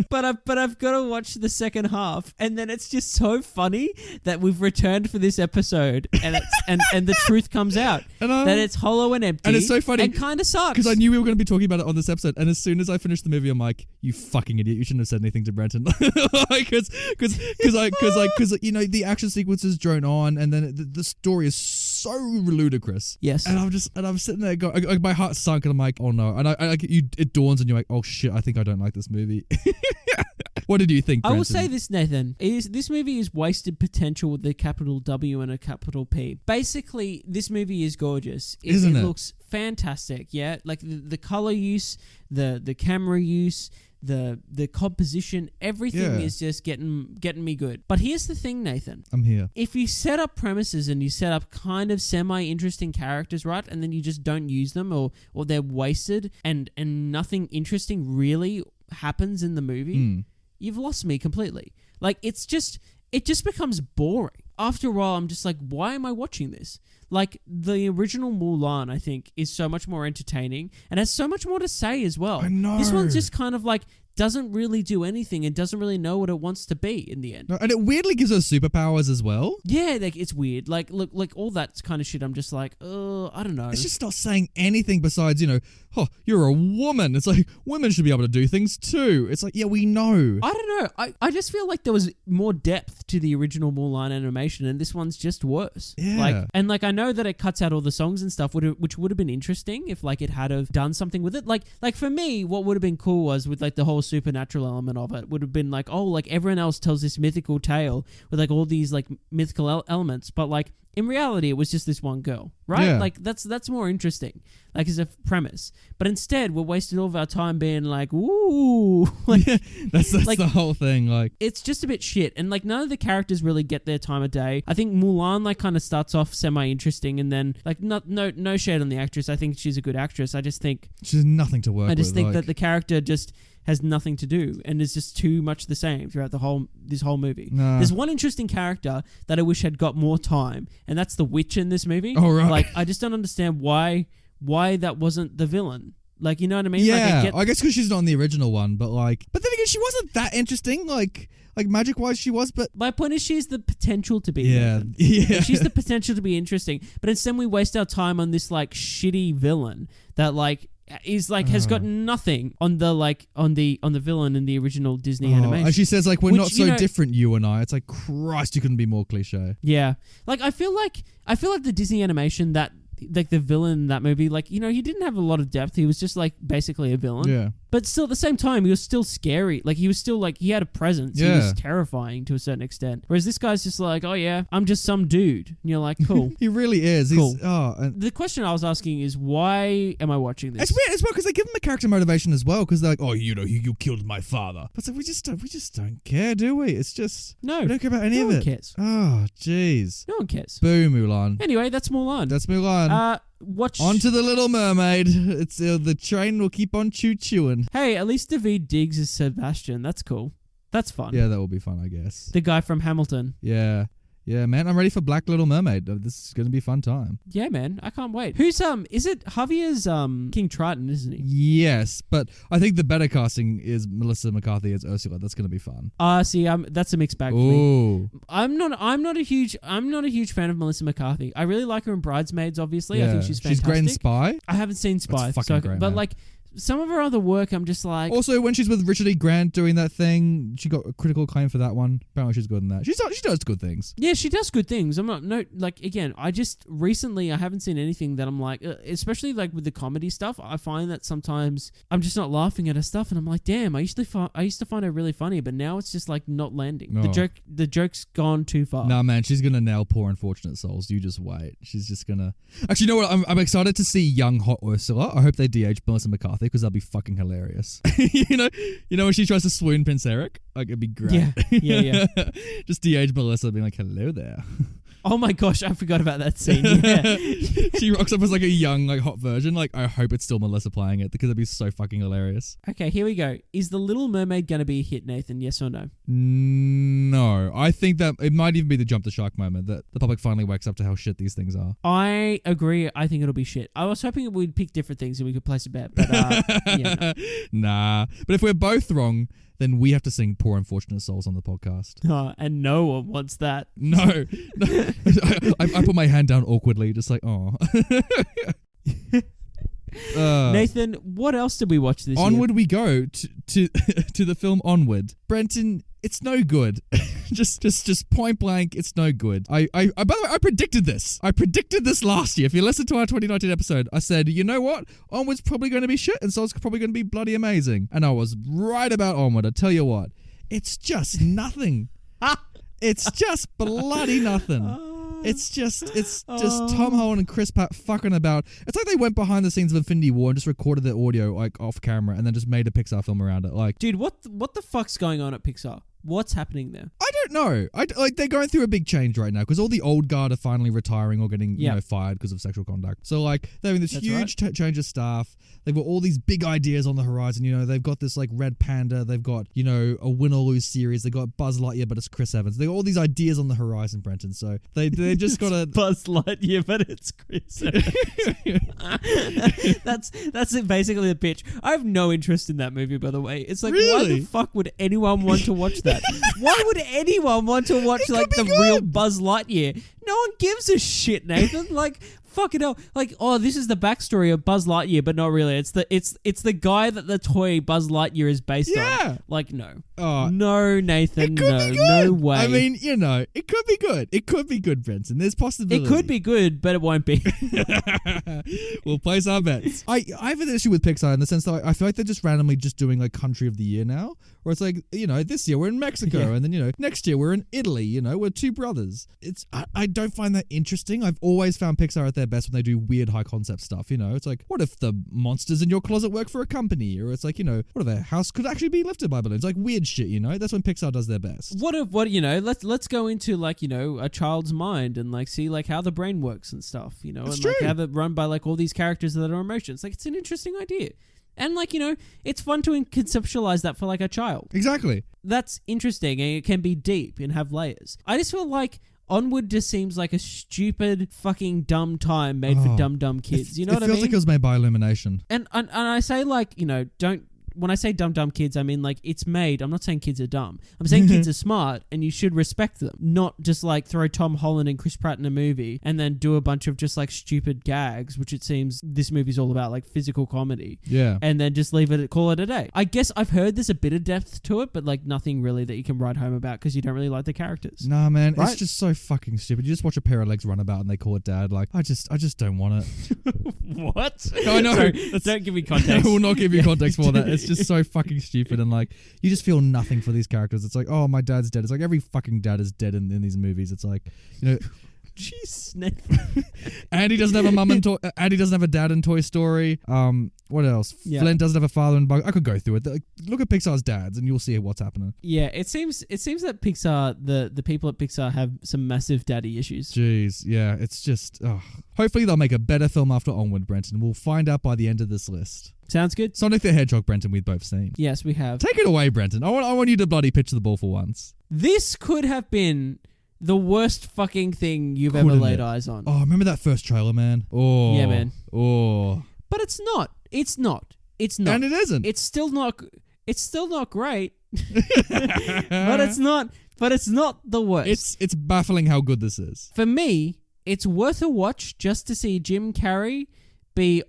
But I've got to watch the second half, and then it's just so funny that we've returned for this episode, and and the truth comes out that it's hollow and empty. And it's so funny and kind of sucks because I knew we were going to be talking about it on this episode, and as soon as I finished the movie, I'm like, "You fucking idiot! You shouldn't have said anything to Brenton." Because you know the action sequences drone on, and then the story is so ludicrous. Yes, and I'm sitting there going, my heart sunk, and I'm like, "Oh no!" And it dawns on you like, "Oh shit! I think I don't like this movie." What did you think, Brenton? I will say this, Nathan. This movie is wasted potential with a capital W and a capital P. Basically, this movie is gorgeous. Isn't it? It looks fantastic, yeah? Like the color use, the camera use, the composition, everything is just getting me good. But here's the thing, Nathan. I'm here. If you set up premises and you set up kind of semi-interesting characters, right, and then you just don't use them or they're wasted and nothing interesting really happens in the movie, you've lost me completely. Like it just becomes boring. After a while, I'm just like, why am I watching this? Like the original Mulan, I think, is so much more entertaining and has so much more to say as well. I know. This one's just kind of like doesn't really do anything and doesn't really know what it wants to be in the end. No, and it weirdly gives her superpowers as well. Yeah, like it's weird. Like look, like all that kind of shit. I'm just like, I don't know. It's just not saying anything besides, you know, oh, you're a woman. It's like women should be able to do things too. It's like, yeah, we know. I don't know. I just feel like there was more depth to the original Mulan animation, and this one's just worse. Yeah. Like I know that it cuts out all the songs and stuff, which would have been interesting if like it had have done something with it. Like for me, what would have been cool was with like the whole supernatural element of it would have been like, oh, like everyone else tells this mythical tale with like all these like mythical elements, but like in reality it was just this one girl, right? Yeah. Like that's more interesting, like as a premise. But instead we're wasting all of our time being like, ooh, like that's like, the whole thing. Like it's just a bit shit, and like none of the characters really get their time of day. I think Mulan like kind of starts off semi-interesting, and then like no shade on the actress. I think she's a good actress. I just think she's nothing to work with. I just think that the character just has nothing to do and is just too much the same throughout this whole movie. Nah. There's one interesting character that I wish had got more time, and that's the witch in this movie. Oh, right. Like, I just don't understand why that wasn't the villain. Like, you know what I mean? Yeah, Like, I guess because she's not in the original one, but then again, she wasn't that interesting. Like magic wise, she was, but my point is she's the potential to be. yeah, Nathan. yeah. She's the potential to be interesting, but instead we waste our time on this like shitty villain that like is like has got nothing on the villain in the original Disney animation. And she says like, we're Which, not so you know, different, you and I. It's like, Christ, you couldn't be more cliche. Yeah, like I feel like the Disney animation that like the villain in that movie, like, you know, he didn't have a lot of depth. He was just like basically a villain. Yeah. But still, at the same time, he was still scary. Like, he was still like, he had a presence. Yeah. He was terrifying to a certain extent. Whereas this guy's just like, oh yeah, I'm just some dude. And you're like, cool. He really is. Cool. And The question I was asking is, why am I watching this? it's weird as well because they give him a character motivation as well because they're like, oh, you know, you killed my father. But it's like, we just don't care, do we? It's just No. we don't care about any No of one it. cares. Oh, jeez. No one cares. Boo, Mulan. Anyway, that's Mulan. That's Mulan. Watch. On to the Little Mermaid. It's the train will keep on chewing. Hey, at least David Diggs is Sebastian. That's cool. That's fun. Yeah, that will be fun, I guess. The guy from Hamilton. Yeah. Yeah, man, I'm ready for Black Little Mermaid. This is going to be a fun time. Yeah, man. I can't wait. Who's is it Javier's King Triton, isn't he? Yes, but I think the better casting is Melissa McCarthy as Ursula. That's going to be fun. See, that's a mixed bag for me. Ooh. I'm not a huge fan of Melissa McCarthy. I really like her in Bridesmaids, obviously. I think she's fantastic. She's great in Spy. I haven't seen Spy. That's fucking great, but man. like some of her other work, I'm just like, Also, when she's with Richard E. Grant doing that thing, she got a critical acclaim for that one. Apparently she's good in that. She does good things. yeah, she does good things. Again, I just recently I haven't seen anything that I'm like, especially like with the comedy stuff. I find that sometimes I'm just not laughing at her stuff, and I'm like, damn, I used to find her really funny, but now it's just like not landing. No. The joke's gone too far. Nah, man, she's gonna nail Poor Unfortunate Souls. You just wait. She's just gonna. Actually, you know what? I'm excited to see young hot Ursula. I hope they DH Melissa McCarthy because that'll be fucking hilarious. you know when she tries to swoon Prince Eric, like it'd be great. Yeah. Just DH Melissa being like, "Hello there." Oh my gosh, I forgot about that scene. Yeah. She rocks up as like a young, like hot version. Like I hope it's still Melissa playing it because it'd be so fucking hilarious. Okay, here we go. Is The Little Mermaid gonna be a hit, Nathan? Yes or no? No, I think that it might even be the jump the shark moment that the public finally wakes up to how shit these things are. I agree. I think it'll be shit. I was hoping we'd pick different things and we could place a bet, but yeah, no. Nah. But if we're both wrong, then we have to sing Poor Unfortunate Souls on the podcast. And no one wants that. No. I put my hand down awkwardly, just like, oh. Nathan, what else did we watch this Onward year? we go to the film Onward. Brenton, it's no good. just point blank, it's no good. I by the way, I predicted this. I predicted this last year. If you listen to our 2019 episode, I said, you know what? Onward's probably going to be shit and so it's probably going to be bloody amazing. And I was right about Onward. I tell you what, it's just nothing. It's just bloody nothing. It's just Tom Holland and Chris Pratt fucking about. It's like they went behind the scenes of Infinity War and just recorded their audio like off camera and then just made a Pixar film around it. Like, Dude, what the fuck's going on at Pixar? What's happening there? I don't know. Like they're going through a big change right now because all the old guard are finally retiring or getting fired because of sexual conduct. So like they're having this huge change of staff. They've got all these big ideas on the horizon. You know, they've got this like Red Panda. They've got, you know, a win or lose series. They've got Buzz Lightyear, but it's Chris Evans. They've got all these ideas on the horizon, Brenton. So they just got to Buzz Lightyear, but it's Chris Evans. That's it, basically the pitch. I have no interest in that movie, by the way. It's like, why the fuck would anyone want to watch that? Why would anyone want to watch like the real Buzz Lightyear? No one gives a shit, Nathan. Like, fucking hell. Like, oh, this is the backstory of Buzz Lightyear, but not really. It's the guy that the toy Buzz Lightyear is based on. Like, no. No, Nathan. No way. I mean, you know, it could be good. It could be good, Brenton. There's possibility. It could be good, but it won't be. We'll place our bets. I have an issue with Pixar in the sense that I feel like they're just randomly just doing like country of the year now, where it's like, you know, this year we're in Mexico and then, you know, next year we're in Italy, you know, we're two brothers. I don't find that interesting. I've always found Pixar at their best when they do weird high concept stuff, you know. It's like, what if the monsters in your closet work for a company? Or it's like, you know, what if a house could actually be lifted by balloons? Like weird shit, you know. That's when Pixar does their best. What you know, let's go into like, you know, a child's mind and like see like how the brain works and stuff, you know, It's and true. like have it run by like all these characters that are emotions. Like, it's an interesting idea. And like, it's fun to conceptualize that for like a child. Exactly. That's interesting, and it can be deep and have layers. I just feel like Onward just seems like a stupid fucking dumb time made for dumb kids. You know what I mean? It feels like it was made by Illumination. And I say like, don't... When I say dumb kids, I mean like it's made. I'm not saying kids are dumb. I'm saying kids are smart and you should respect them. Not just like throw Tom Holland and Chris Pratt in a movie and then do a bunch of just like stupid gags, which it seems this movie's all about, like physical comedy. Yeah. And then just call it a day. I guess I've heard there's a bit of depth to it, but like nothing really that you can write home about because you don't really like the characters. Nah, man, Right? it's just so fucking stupid. You just watch a pair of legs run about and they call it dad. Like, I just don't want it. What? No, I know. Sorry, don't give me context. I will not give you context for that. It's just so fucking stupid, and like you just feel nothing for these characters. It's like, oh, my dad's dead. It's like every fucking dad is dead in these movies. It's like, Jeez, Nathan. Andy doesn't have a mum and Andy doesn't have a dad in Toy Story. What else? Yeah. Flint doesn't have a father in Bug. I could go through it. Like, look at Pixar's dads, and you'll see what's happening. Yeah, it seems that Pixar, the people at Pixar have some massive daddy issues. Jeez, yeah, it's just. Hopefully, they'll make a better film after Onward, Brenton. We'll find out by the end of this list. Sounds good. Sonic the Hedgehog, Brenton. We've both seen. Yes, we have. Take it away, Brenton. I want you to bloody pitch the ball for once. This could have been the worst fucking thing you've ever laid eyes on. Oh, remember that first trailer, man? Oh. Yeah, man. Oh. But it's not. It's not. It's not. And it isn't. It's still not great. But it's not the worst. It's baffling how good this is. For me, it's worth a watch just to see Jim Carrey be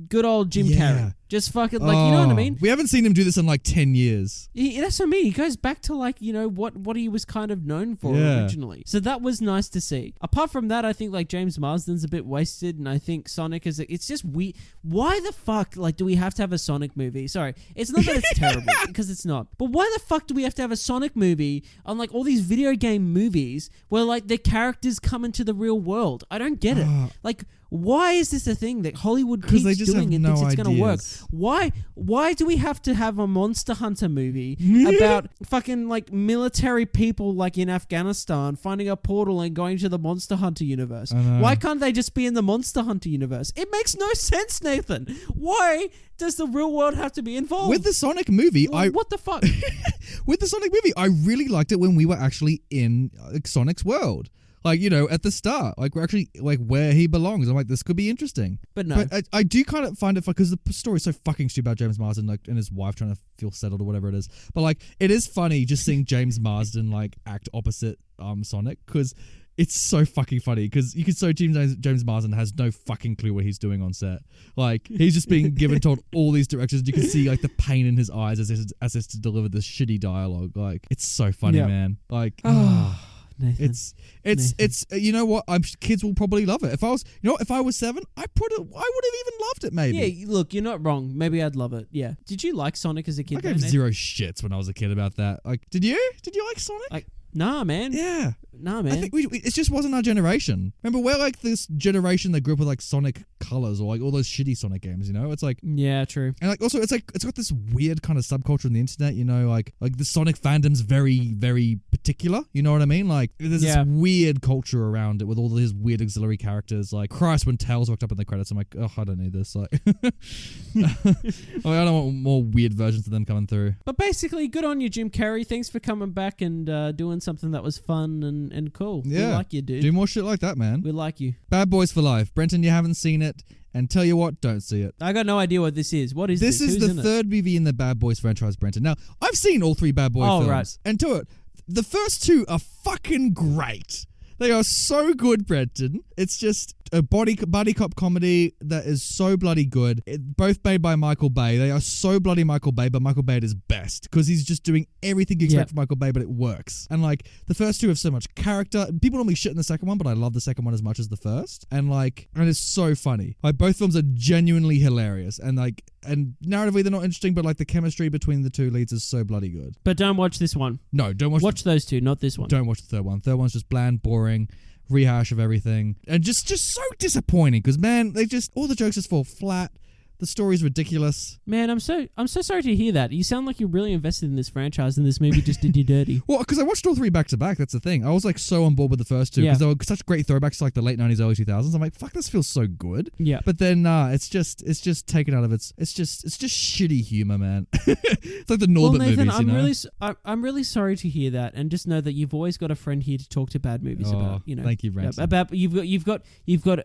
good old Jim Carrey. Just fucking, like, you know what I mean? We haven't seen him do this in like 10 years. That's what I mean. He goes back to like, what he was kind of known for originally. So that was nice to see. Apart from that, I think like James Marsden's a bit wasted, and I think Sonic it's just weird. Why the fuck like do we have to have a Sonic movie? Sorry, it's not that it's terrible because it's not. But why the fuck do we have to have a Sonic movie on like all these video game movies where like the characters come into the real world? I don't get it. Like, why is this a thing that Hollywood keeps they just doing have and no thinks it's going to work? ideas. Why do we have to have a Monster Hunter movie about fucking like military people like in Afghanistan finding a portal and going to the Monster Hunter universe? Why can't they just be in the Monster Hunter universe? It makes no sense, Nathan. Why does the real world have to be involved? With the Sonic movie, what the fuck? With the Sonic movie, I really liked it when we were actually in Sonic's world. Like, at the start, like, we're actually, like, where he belongs. I'm like, this could be interesting. But no. But I do kind of find it, because the story's so fucking stupid about James Marsden, like, and his wife trying to feel settled or whatever it is. But, like, it is funny just seeing James Marsden, like, act opposite Sonic, because it's so fucking funny, because you can so James Marsden has no fucking clue what he's doing on set. Like, he's just being told all these directions. You can see, like, the pain in his eyes as he's to deliver this shitty dialogue. Like, it's so funny, man. Like, Nathan. It's you know what? Kids will probably love it. If I was 7, I would have even loved it. Maybe. Yeah, look, you're not wrong. Maybe I'd love it. Yeah. Did you like Sonic as a kid? I gave zero shits when I was a kid about that. Like, did you? Did you like Sonic? Nah, man. Yeah. Nah, man. I think it just wasn't our generation. Remember, we're like this generation that grew up with like Sonic Colors or like all those shitty Sonic games, It's like... Yeah, true. And like also, it's got this weird kind of subculture on the internet, like the Sonic fandom's very, very particular, you know what I mean? Like, there's this weird culture around it with all his weird auxiliary characters. Like, Christ, when Tails walked up in the credits, I'm like, oh, I don't need this. Like, I don't want more weird versions of them coming through. But basically, good on you, Jim Carrey. Thanks for coming back and doing something that was fun and cool. Yeah. We like you, dude. Do more shit like that, man. We like you. Bad Boys for Life. Brenton, you haven't seen it. And tell you what, don't see it. I got no idea what this is. What is this? This is Who's the third movie in the Bad Boys franchise, Brenton. Now, I've seen all 3 Bad Boy films. Right. And to it, the first 2 are fucking great. They are so good, Brenton. It's just a buddy cop comedy that is so bloody good. Both made by Michael Bay. They are so bloody Michael Bay, but Michael Bay at his best because he's just doing everything you expect from Michael Bay, but it works. And like the first 2 have so much character. People normally shit in the second one, but I love the second one as much as the first. And it's so funny. Like both films are genuinely hilarious, and narratively they're not interesting, but like the chemistry between the 2 leads is so bloody good. But don't watch this one. No, don't watch. Watch those 2, not this one. Don't watch the third one. Third one's just bland, boring rehash of everything, and just so disappointing because man, all the jokes just fall flat. The story's ridiculous. Man, I'm so sorry to hear that. You sound like you're really invested in this franchise, and this movie just did you dirty. Well, because I watched all three back to back. That's the thing. I was like so on board with the first two because they were such great throwbacks to like the late 90s, early 2000s. I'm like, fuck, this feels so good. Yeah. But then it's just taken out of it's just shitty humor, man. It's like the Norbit Nathan, movies, I'm really sorry to hear that, and just know that you've always got a friend here to talk to bad movies about. You know, thank you, Brenton. About you've got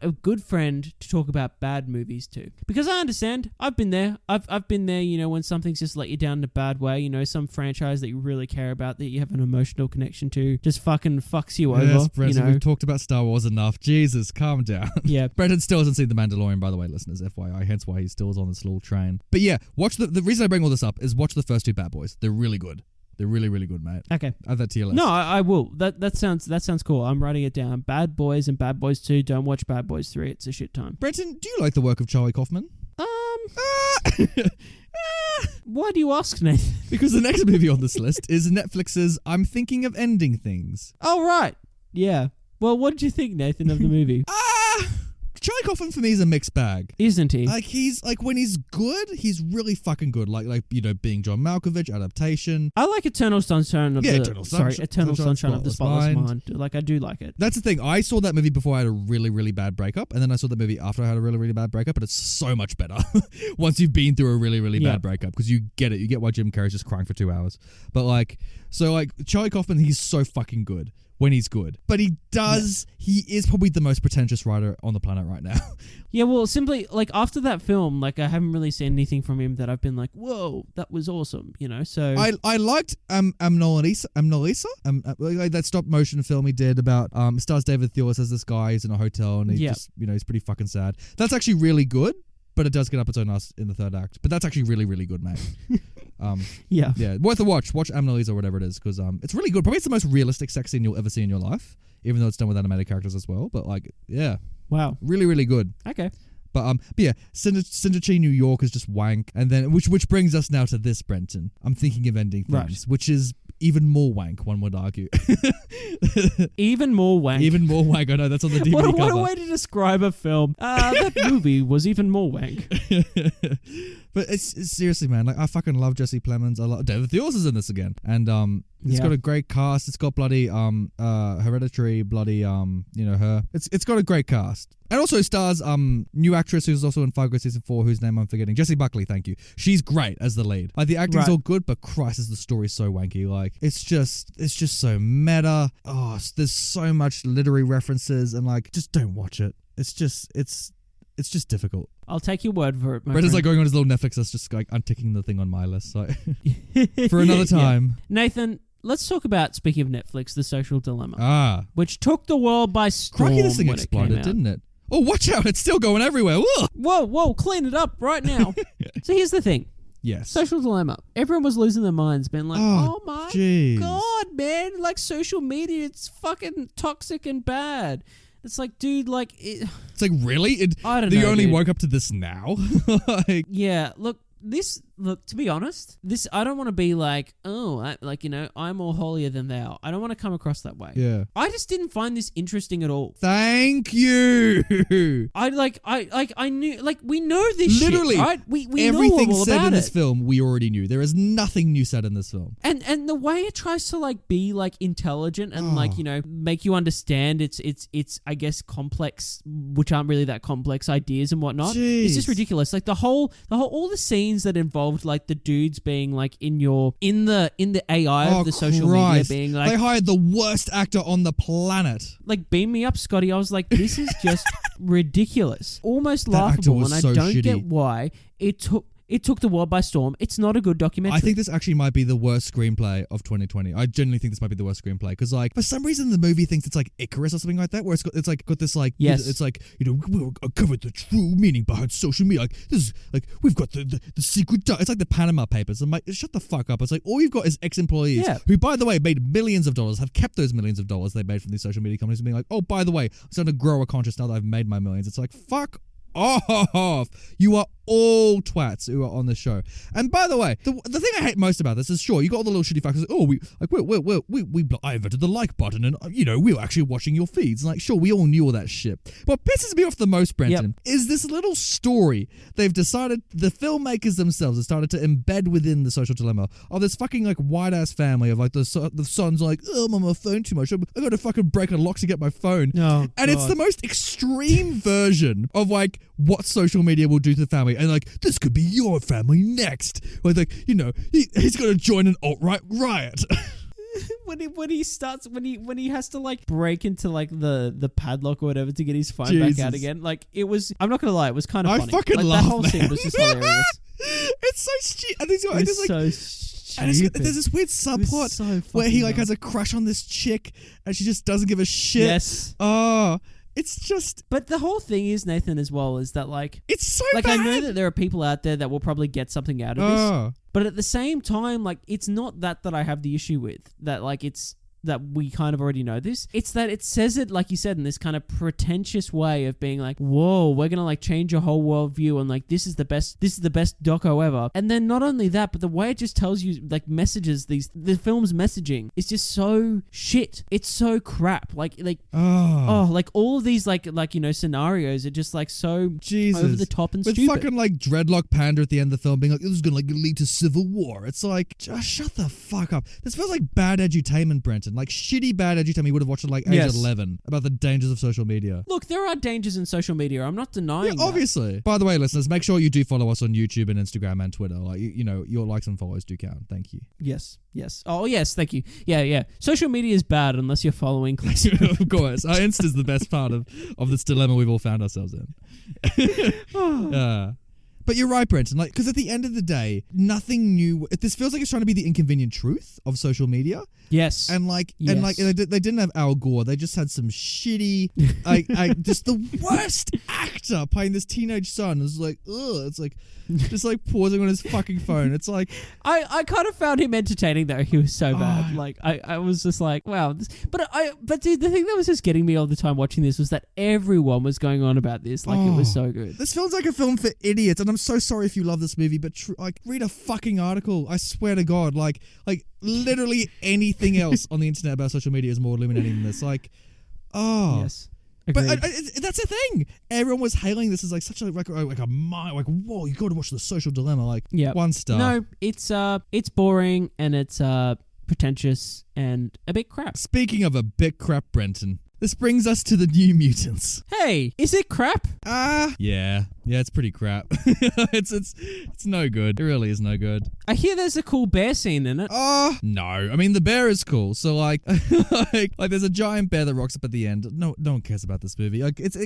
a good friend to talk about bad movies too. Because I understand. I've been there. I've been there. You know, when something's just let you down in a bad way. You know, some franchise that you really care about, that you have an emotional connection to, just fucking fucks you over. Yes, Brenton, you know? we've talked about Star Wars enough. Jesus, calm down. Yeah. Brenton still hasn't seen The Mandalorian, by the way, listeners, FYI, hence why he still is on this little train. But yeah, watch the reason I bring all this up is watch the first two Bad Boys. They're really good. They're really, really good, mate. Okay. Add that to your list. No, I will. That sounds cool. I'm writing it down. Bad Boys and Bad Boys 2. Don't watch Bad Boys 3. It's a shit time. Brenton, do you like the work of Charlie Kaufman? Why do you ask, Nathan? Because the next movie on this list is Netflix's I'm Thinking of Ending Things. Oh, right. Yeah. Well, what did you think, Nathan, of the movie? Charlie Kaufman for me is a mixed bag. Isn't he? Like he's like when he's good, he's really fucking good. Like you know, being John Malkovich, adaptation. I like Eternal Sunshine of Eternal Sunshine of the Spotless Mind. Like I do like it. That's the thing. I saw that movie before I had a really, really bad breakup, and then I saw the movie after I had a really, really bad breakup, and it's so much better once you've been through a really, really bad breakup because you get it. You get why Jim Carrey's just crying for 2 hours. But like Charlie Kaufman, he's so fucking good. When he's good. But he is probably the most pretentious writer on the planet right now. Yeah, well, simply, like, after that film, like, I haven't really seen anything from him that I've been like, whoa, that was awesome, you know, so... I liked Amnolisa, like that stop motion film he did about, stars David Thewlis as this guy who's in a hotel and he's pretty fucking sad. That's actually really good, but it does get up its own ass in the third act. But that's actually really, really good, mate. Yeah, worth a watch. Watch Amnolisa or whatever it is, because it's really good. Probably it's the most realistic sex scene you'll ever see in your life, even though it's done with animated characters as well. But like, yeah, wow, really, really good. Okay. But yeah, Synergy New York is just wank, and then which brings us now to this, Brenton. I'm Thinking of Ending Things, which is even more wank, one would argue. Even more wank. Even more wank. I know that's on the DVD cover. What a way to describe a film. That movie was even more wank. But it's seriously, man. Like I fucking love Jesse Plemons. I love David Thewlis is in this again, and it's got a great cast. It's got bloody Hereditary, bloody her. It's got a great cast, and also stars new actress who's also in Fargo season 4, whose name I'm forgetting. Jessie Buckley, thank you. She's great as the lead. Like the acting's all good, but Christ, is the story so wanky. Like it's just so meta. Oh, there's so much literary references, and like just don't watch it. It's just difficult. I'll take your word for it, my Brendan's friend. like going on his little Netflix. That's just like unticking the thing on my list. So for another time. Yeah. Nathan, let's talk about, speaking of Netflix, The Social Dilemma. Which took the world by storm. Crikey, this thing when exploded, it came out. didn't it? Oh, watch out. It's still going everywhere. Whoa, clean it up right now. So here's the thing. Yes. Social Dilemma. Everyone was losing their minds, being like, oh my geez. God, man. Like social media, it's fucking toxic and bad. It's like, dude, like... It's like, really? I don't know, You only dude. woke up to this now? Like, yeah, look, to be honest, I don't want to be like, I'm more holier than thou. I don't want to come across that way. yeah. I just didn't find this interesting at all. Thank you. I knew, like, we know this Literally, shit, right? We everything know all said about in this it. film, we already knew. There is nothing new said in this film. And the way it tries to like be like intelligent and like, make you understand its I guess complex, which aren't really that complex ideas and whatnot. Jeez. It's just ridiculous. Like all the scenes that involved like the dudes being like in the AI of the social media being like, they hired the worst actor on the planet. like, beam me up, Scotty. I was like, this is just ridiculous. Almost That actor laughable, was and so I don't shitty. get why it took the world by storm. It's not a good documentary. I think this actually might be the worst screenplay of 2020. I genuinely think this might be the worst screenplay because, like, for some reason, the movie thinks it's like Icarus or something like that, where it's got this like, Yes. it's like, we'll uncover the true meaning behind social media. Like, this is like, we've got the secret. It's like the Panama Papers. I'm like, shut the fuck up. It's like all you've got is ex-employees who, by the way, made millions of dollars, have kept those millions of dollars they made from these social media companies, and being like, oh, by the way, I'm starting to grow a conscience now that I've made my millions. It's like, fuck off. You are all twats who are on the show. And by the way, the thing I hate most about this is, sure, you got all the little shitty factors. Oh, I inverted the like button, and we were actually watching your feeds. Like, sure, we all knew all that shit. What pisses me off the most, Brenton, is this little story they've decided, the filmmakers themselves have started to embed within the social dilemma of this fucking like white ass family of like the son's like, oh, I'm on my phone too much. I got to fucking break a lock to get my phone. And it's the most extreme version of like what social media will do to the family. And like, this could be your family next. Or like, he's going to join an alt-right riot. when he has to like break into like the padlock or whatever to get his phone back out again. Like, it was, I'm not going to lie, it was kind of funny. I fucking like, laughed, that whole scene was just hilarious. It's so stupid. It's so stupid. And there's this weird subplot where he like has a crush on this chick and she just doesn't give a shit. Yes. Oh, it's just... But the whole thing is, Nathan, as well, is that like... It's so like, bad. I know that there are people out there that will probably get something out of this. But at the same time, like, it's not that I have the issue with. That, like, it's... that we kind of already know this. It's that it says it, like you said, in this kind of pretentious way of being like, whoa, we're gonna like change your whole worldview and like this is the best doco ever. And then not only that, but the way it just tells you like messages, the film's messaging is just so shit. It's so crap. Like all of these like scenarios are just like so Jesus. Over the top and with stupid. Fucking like dreadlock panda at the end of the film being like, this is gonna like lead to civil war. It's like, just shut the fuck up. This feels like bad edutainment, Brenton. Like shitty bad edutainment you would have watched at like age 11 about the dangers of social media. Look, there are dangers in social media. I'm not denying that. Obviously. By the way, listeners, make sure you do follow us on YouTube and Instagram and Twitter. Like, your likes and follows do count. Thank you. Yes. Oh, yes. Thank you. Yeah. Social media is bad unless you're following closely. Of course. Our Insta's the best part of this dilemma we've all found ourselves in. But you're right, Brenton. Like, because at the end of the day, nothing new. This feels like it's trying to be the inconvenient truth of social media. Yes. And they didn't have Al Gore. They just had some shitty, just the worst actor playing this teenage son. It's like, ugh. It's like, just like pausing on his fucking phone. It's like, I kind of found him entertaining though. He was so bad. Like, I was just like, wow. But dude, the thing that was just getting me all the time watching this was that everyone was going on about this. Like, it was so good. This feels like a film for idiots, and I'm so sorry if you love this movie, but read a fucking article. I swear to God, like literally anything else on the internet about social media is more illuminating than this. Like, yes. Agreed. But that's the thing. Everyone was hailing this as like such a whoa, you got to watch The Social Dilemma. Like, 1 star. No, it's boring and it's pretentious and a bit crap. Speaking of a bit crap, Brenton, this brings us to the New Mutants. Hey, is it crap? Yeah, it's pretty crap. it's no good. It really is no good. I hear there's a cool bear scene in it. No. I mean, the bear is cool. So like there's a giant bear that rocks up at the end. No one cares about this movie. Like it's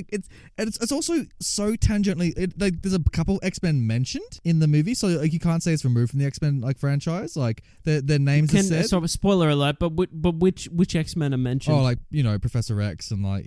also so tangentially. Like there's a couple X-Men mentioned in the movie, so like you can't say it's removed from the X-Men like franchise. Like their names are said. So spoiler alert, but which X-Men are mentioned? Oh, like Professor X and like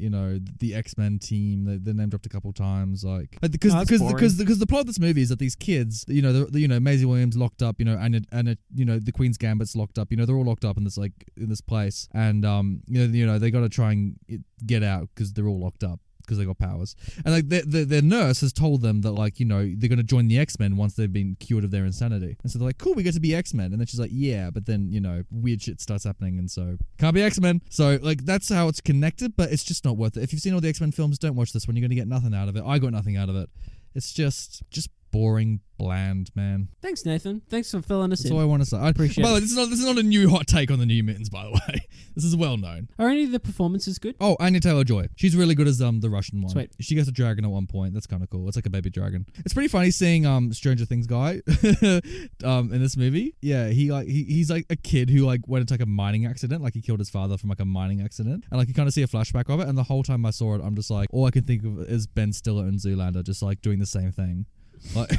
the X-Men team. They're name dropped a couple times. Like because the plot of this movie is that these kids, Maisie Williams locked up, and the Queen's Gambit's locked up. They're all locked up in this place, and they got to try and get out because they're all locked up because they got powers. And like their nurse has told them that like they're going to join the X-Men once they've been cured of their insanity. And so they're like, cool, we get to be X-Men. And then she's like, yeah, but then weird shit starts happening, and so can't be X-Men. So like that's how it's connected, but it's just not worth it. If you've seen all the X-Men films, don't watch this one. You're going to get nothing out of it. I got nothing out of it. It's just boring, bland, man. Thanks, Nathan. Thanks for filling us in. That's all I want to say. I appreciate it. This is not a new hot take on the New Mutants, by the way. This is well known. Are any of the performances good? Oh, Anya Taylor-Joy. She's really good as the Russian one. Sweet. She gets a dragon at one point. That's kind of cool. It's like a baby dragon. It's pretty funny seeing Stranger Things guy in this movie. Yeah, he's like a kid who like went into like a mining accident. Like he killed his father from like a mining accident, and like you kind of see a flashback of it. And the whole time I saw it, I'm just like, all I can think of is Ben Stiller and Zoolander just like doing the same thing. Like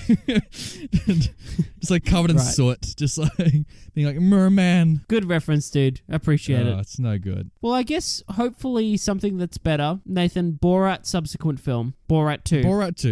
just like covered in soot, just like being like merman. Good reference, dude. Appreciate it. It's no good. Well, I guess hopefully something that's better. Nathan, Borat subsequent film, Borat 2.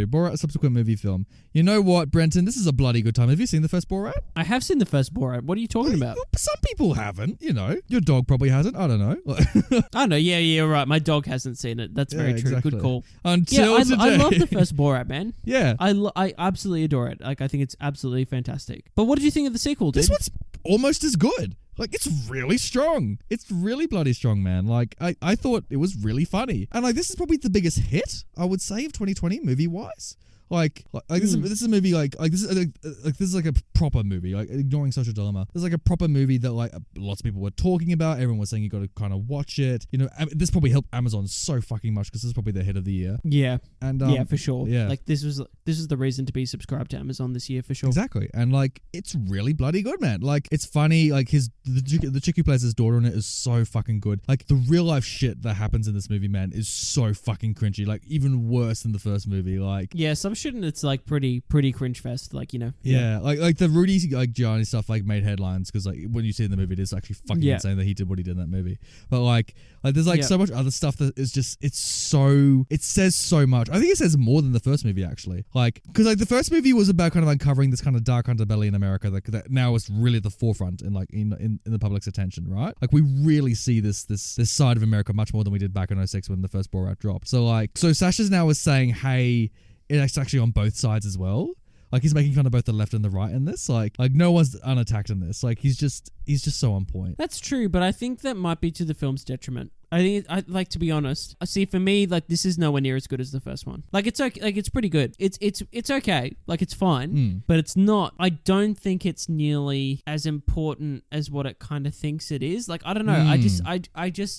Borat subsequent movie film. You know what, Brenton? This is a bloody good time. Have you seen the first Borat? I have seen the first Borat. What are you talking about? Some people haven't, you know. Your dog probably hasn't. I don't know. I know. Yeah, you're right. My dog hasn't seen it. That's very true. Exactly. Good call. Until today. I love the first Borat, man. Yeah. I absolutely adore it. Like, I think it's absolutely fantastic. But what did you think of the sequel, dude? This one's almost as good. Like, it's really strong. It's really bloody strong, man. Like, I thought it was really funny. And, like, this is probably the biggest hit, I would say, of 2020 movie-wise. This is a movie this is like a proper movie, like ignoring Social Dilemma. This is like a proper movie that like lots of people were talking about. Everyone was saying you got to kind of watch it. You know, this probably helped Amazon so fucking much because this is probably the hit of the year. Yeah, and yeah, for sure. Yeah, like this is the reason to be subscribed to Amazon this year for sure. Exactly, and like it's really bloody good, man. Like it's funny. Like the chick who plays his daughter in it is so fucking good. Like the real life shit that happens in this movie, man, is so fucking cringy. Like even worse than the first movie. Like yeah, some shit in it's like pretty cringe fest. Like you know. Yeah, like the Rudy like Gianni stuff like made headlines because like when you see it in the movie, it is actually fucking insane that he did what he did in that movie. But like there's like so much other stuff that is just it says so much. I think it says more than the first movie actually. Like because like the first movie was about kind of uncovering this kind of dark underbelly in America that now is really at the forefront and like in the public's attention, right? Like we really see this side of America much more than we did back in 2006 when the first Borat dropped. So Sasha's now is saying, hey, it's actually on both sides as well. Like he's making fun of both the left and the right in this. Like no one's unattacked in this. Like he's just so on point. That's true, but I think that might be to the film's detriment. I think, like to be honest, see for me, like this is nowhere near as good as the first one. Like it's okay, like it's pretty good. It's okay, like it's fine, but it's not. I don't think it's nearly as important as what it kind of thinks it is. Like I don't know.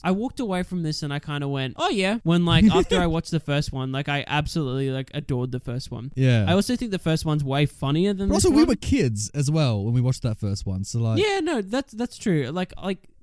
I walked away from this and I kind of went, oh yeah. When like after I watched the first one, like I absolutely like adored the first one. Yeah. I also think the first one's way funnier than. But this also, one. we were kids as well when we watched that first one. So like. Yeah, no, that's true.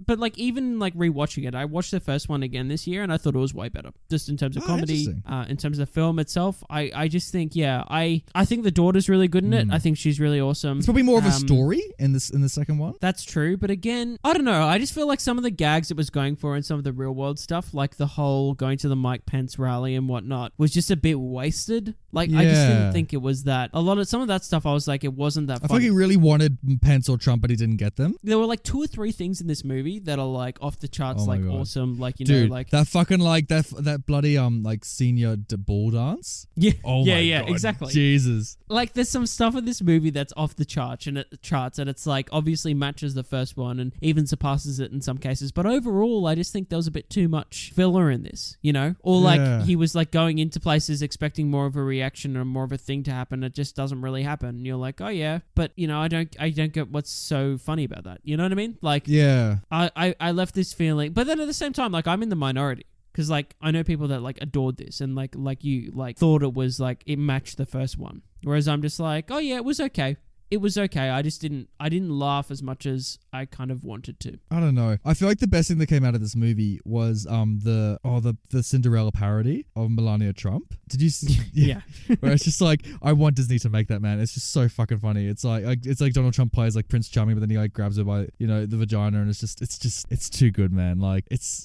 But like even like rewatching it, I watched the first one again this year and I thought it was way better. Just in terms of comedy, in terms of the film itself, I just think I think the daughter's really good in it. I think she's really awesome. It's probably more of a story in the second one. That's true, but again, I don't know. I just feel like some of the gags it was going for and some of the real world stuff, like the whole going to the Mike Pence rally and whatnot, was just a bit wasted. Like I just didn't think it was that. Some of that stuff I was like, it wasn't that funny. I feel like he really wanted Pence or Trump, but he didn't get them. There were like 2 or 3 things in this movie that are like off the charts, like awesome. Like you Dude, know, like that fucking like that bloody like senior ball dance. Yeah. Oh yeah, my yeah, God, exactly. Jesus. Like there's some stuff in this movie that's off the charts and it's like obviously matches the first one and even surpasses it in some cases. But overall, I just think there was a bit too much filler in this, you know? Or like he was like going into places expecting more of a reaction or more of a thing to happen. It just doesn't really happen. And you're like, oh yeah, but you know, I don't get what's so funny about that. You know what I mean? Like, yeah, I left this feeling, but then at the same time, like I'm in the minority. Because, like, I know people that, like, adored this and, like you, like, thought it was, like, it matched the first one. Whereas I'm just like, oh, yeah, it was okay. It was okay. I didn't laugh as much as I kind of wanted to. I don't know. I feel like the best thing that came out of this movie was the Cinderella parody of Melania Trump. Did you see? Yeah. Where it's just like, I want Disney to make that, man. It's just so fucking funny. It's like Donald Trump plays like Prince Charming, but then he like grabs her by, you know, the vagina, and it's too good, man. Like it's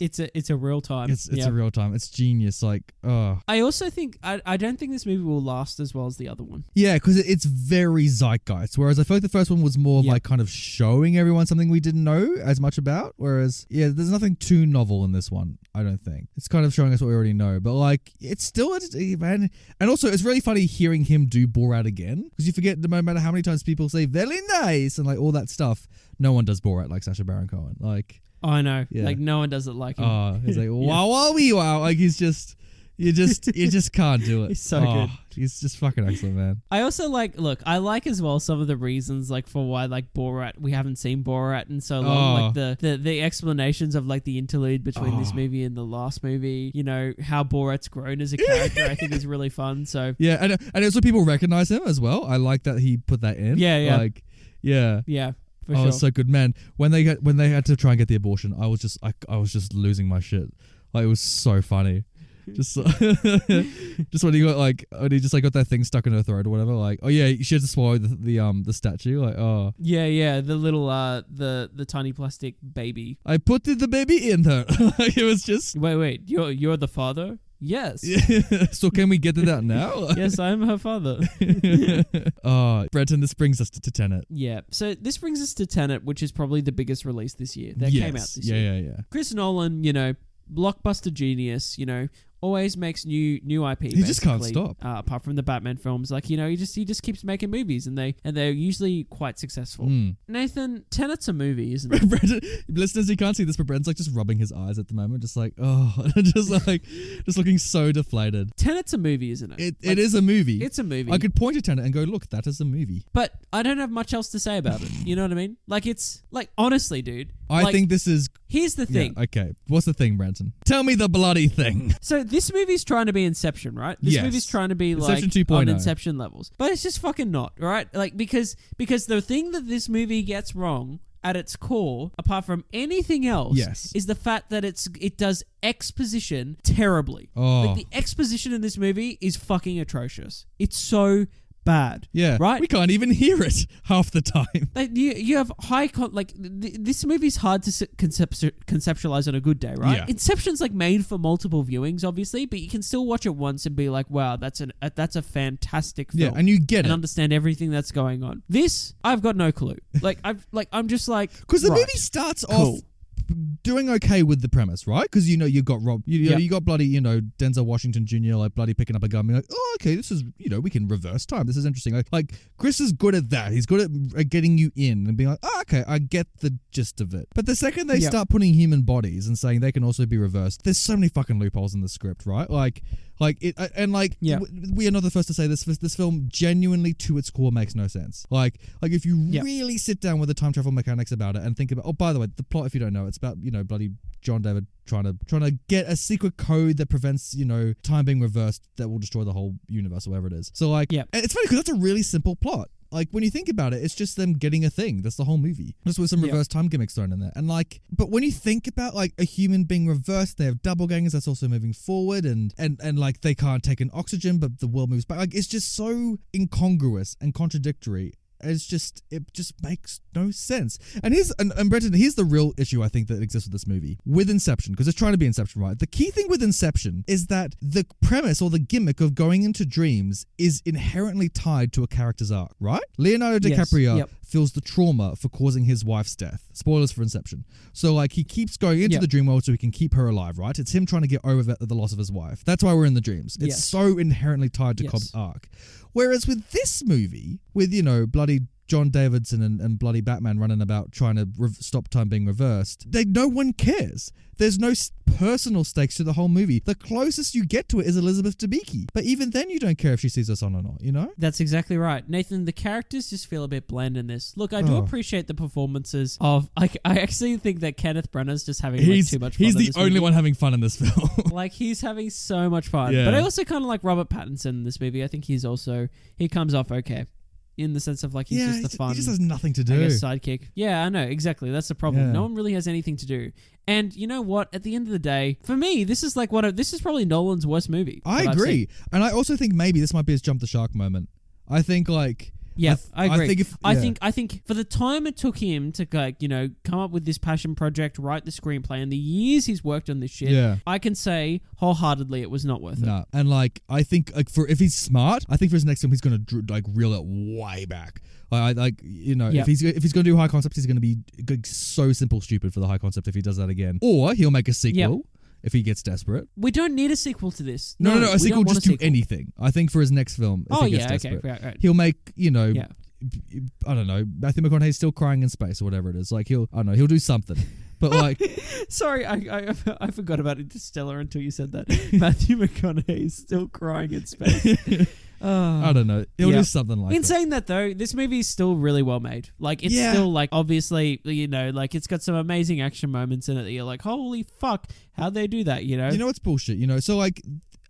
a real time. It's a real time. It's genius. Like, oh. I also think I don't think this movie will last as well as the other one. Yeah, because it's very zeitgeist. Whereas I feel like the first one was more like kind of showing everyone something we didn't know as much about. Whereas, yeah, there's nothing too novel in this one, I don't think. It's kind of showing us what we already know. But like, it's still, man. And also, it's really funny hearing him do Borat again. Because you forget, no matter how many times people say, very nice, and like all that stuff, no one does Borat like Sacha Baron Cohen. Like, oh, I know. Yeah. Like, no one does it like him. Oh, he's like, wow, wow, wee, wow. Like, he's just... You just can't do it. He's so good. He's just fucking excellent, man. I also I like as well some of the reasons like for why like Borat, we haven't seen Borat in so long. Like the explanations of like the interlude between this movie and the last movie, you know, how Borat's grown as a character, I think is really fun. So yeah, and also people recognize him as well. I like that he put that in. Yeah. Like, yeah. Yeah. For sure. It's so good, man. When they had to try and get the abortion, I was just losing my shit. Like, it was so funny. Just when he got got that thing stuck in her throat or whatever, like, oh yeah, she had to swallow the statue, like, oh yeah, the little the tiny plastic baby. I put the baby in her. Like, it was just wait, you're the father? Yes. So can we get to that now? Yes, I'm her father. Brenton, this brings us to Tenet. Yeah. So this brings us to Tenet, which is probably the biggest release this year. That came out this year. Yeah. Chris Nolan, blockbuster genius, always makes new IP. He just can't stop. Apart from the Batman films, he just keeps making movies, and they're usually quite successful. Nathan, Tenet's a movie, isn't it? Brenton, listeners, you can't see this, but Brenton's just rubbing his eyes at the moment, just looking so deflated. Tenet's a movie, isn't it? It is a movie. It's a movie. I could point to Tenet and go, look, that is a movie. But I don't have much else to say about it. You know what I mean? It's honestly, dude. I think this is. Here's the thing. Yeah, okay. What's the thing, Brenton? Tell me the bloody thing. So this movie's trying to be Inception, right? This movie's trying to be Inception 2.0. on Inception levels. But it's just fucking not, right? Because the thing that this movie gets wrong at its core, apart from anything else, is the fact that it does exposition terribly. The exposition in this movie is fucking atrocious. It's so bad. Yeah. Right? We can't even hear it half the time. You have this movie's hard to conceptualize on a good day, right? Yeah. Inception's made for multiple viewings, obviously, but you can still watch it once and be like, wow, that's a fantastic film. Yeah, and you get and it. understand everything that's going on. This, I've got no clue. I'm just because the movie starts off doing okay with the premise, right? Because you got Rob, you got bloody Denzel Washington Jr. bloody picking up a gun, being like, oh, okay, this is we can reverse time. This is interesting. Like Chris is good at that. He's good at getting you in and being like, oh, okay, I get the gist of it. But the second they start putting human bodies and saying they can also be reversed, there's so many fucking loopholes in the script, right? We are not the first to say this. This film genuinely, to its core, makes no sense. If you really sit down with the time travel mechanics about it and think about, oh, by the way, the plot, if you don't know, it's about bloody John David trying to get a secret code that prevents time being reversed that will destroy the whole universe or whatever it is. So and it's funny because that's a really simple plot. When you think about it, it's just them getting a thing. That's the whole movie. Just with some reverse time gimmicks thrown in there. And but when you think about a human being reversed, they have doppelgangers that's also moving forward and they can't take in oxygen, but the world moves back. It's just so incongruous and contradictory. It just makes no sense. And Brenton, here's the real issue I think that exists with this movie. With Inception, because it's trying to be Inception, right? The key thing with Inception is that the premise or the gimmick of going into dreams is inherently tied to a character's arc, right? Leonardo DiCaprio feels the trauma for causing his wife's death. Spoilers for Inception. So he keeps going into the dream world so he can keep her alive, right? It's him trying to get over the loss of his wife. That's why we're in the dreams. It's so inherently tied to Cobb's arc. Whereas with this movie, with, bloody John Davidson and bloody Batman running about trying to stop time being reversed, no one cares. There's no personal stakes to the whole movie. The closest you get to it is Elizabeth Debicki. But even then, you don't care if she sees her son or not, That's exactly right. Nathan, the characters just feel a bit bland in this. Look, I do appreciate the performances of... I actually think that Kenneth Branagh's just having too much fun. He's the only one having fun in this film. He's having so much fun. Yeah. But I also kind of like Robert Pattinson in this movie. I think he comes off okay. In the sense of he's just the fun. He just has nothing to do. Sidekick. Yeah, I know, exactly. That's the problem. Yeah. No one really has anything to do. And you know what? At the end of the day, for me, this is this is probably Nolan's worst movie. I agree. And I also think maybe this might be his jump the shark moment. I think Yeah, I agree. I think for the time it took him to come up with this passion project, write the screenplay, and the years he's worked on this shit, I can say wholeheartedly it was not worth it. No, and I think if he's smart, I think for his next film he's gonna reel it way back. If he's gonna do high concept, he's gonna be so simple stupid for the high concept if he does that again, or he'll make a sequel. Yep. If he gets desperate. We don't need a sequel to this. No, a sequel just do anything. I think for his next film, if he gets desperate, right. He'll make, I don't know, Matthew McConaughey's still crying in space or whatever it is. He'll do something. But sorry, I forgot about Interstellar until you said that. Matthew McConaughey is still crying in space. I don't know. He'll do something like that. In saying that though, this movie is still really well made. It's still obviously, it's got some amazing action moments in it that you're like, holy fuck, how'd they do that, it's bullshit, So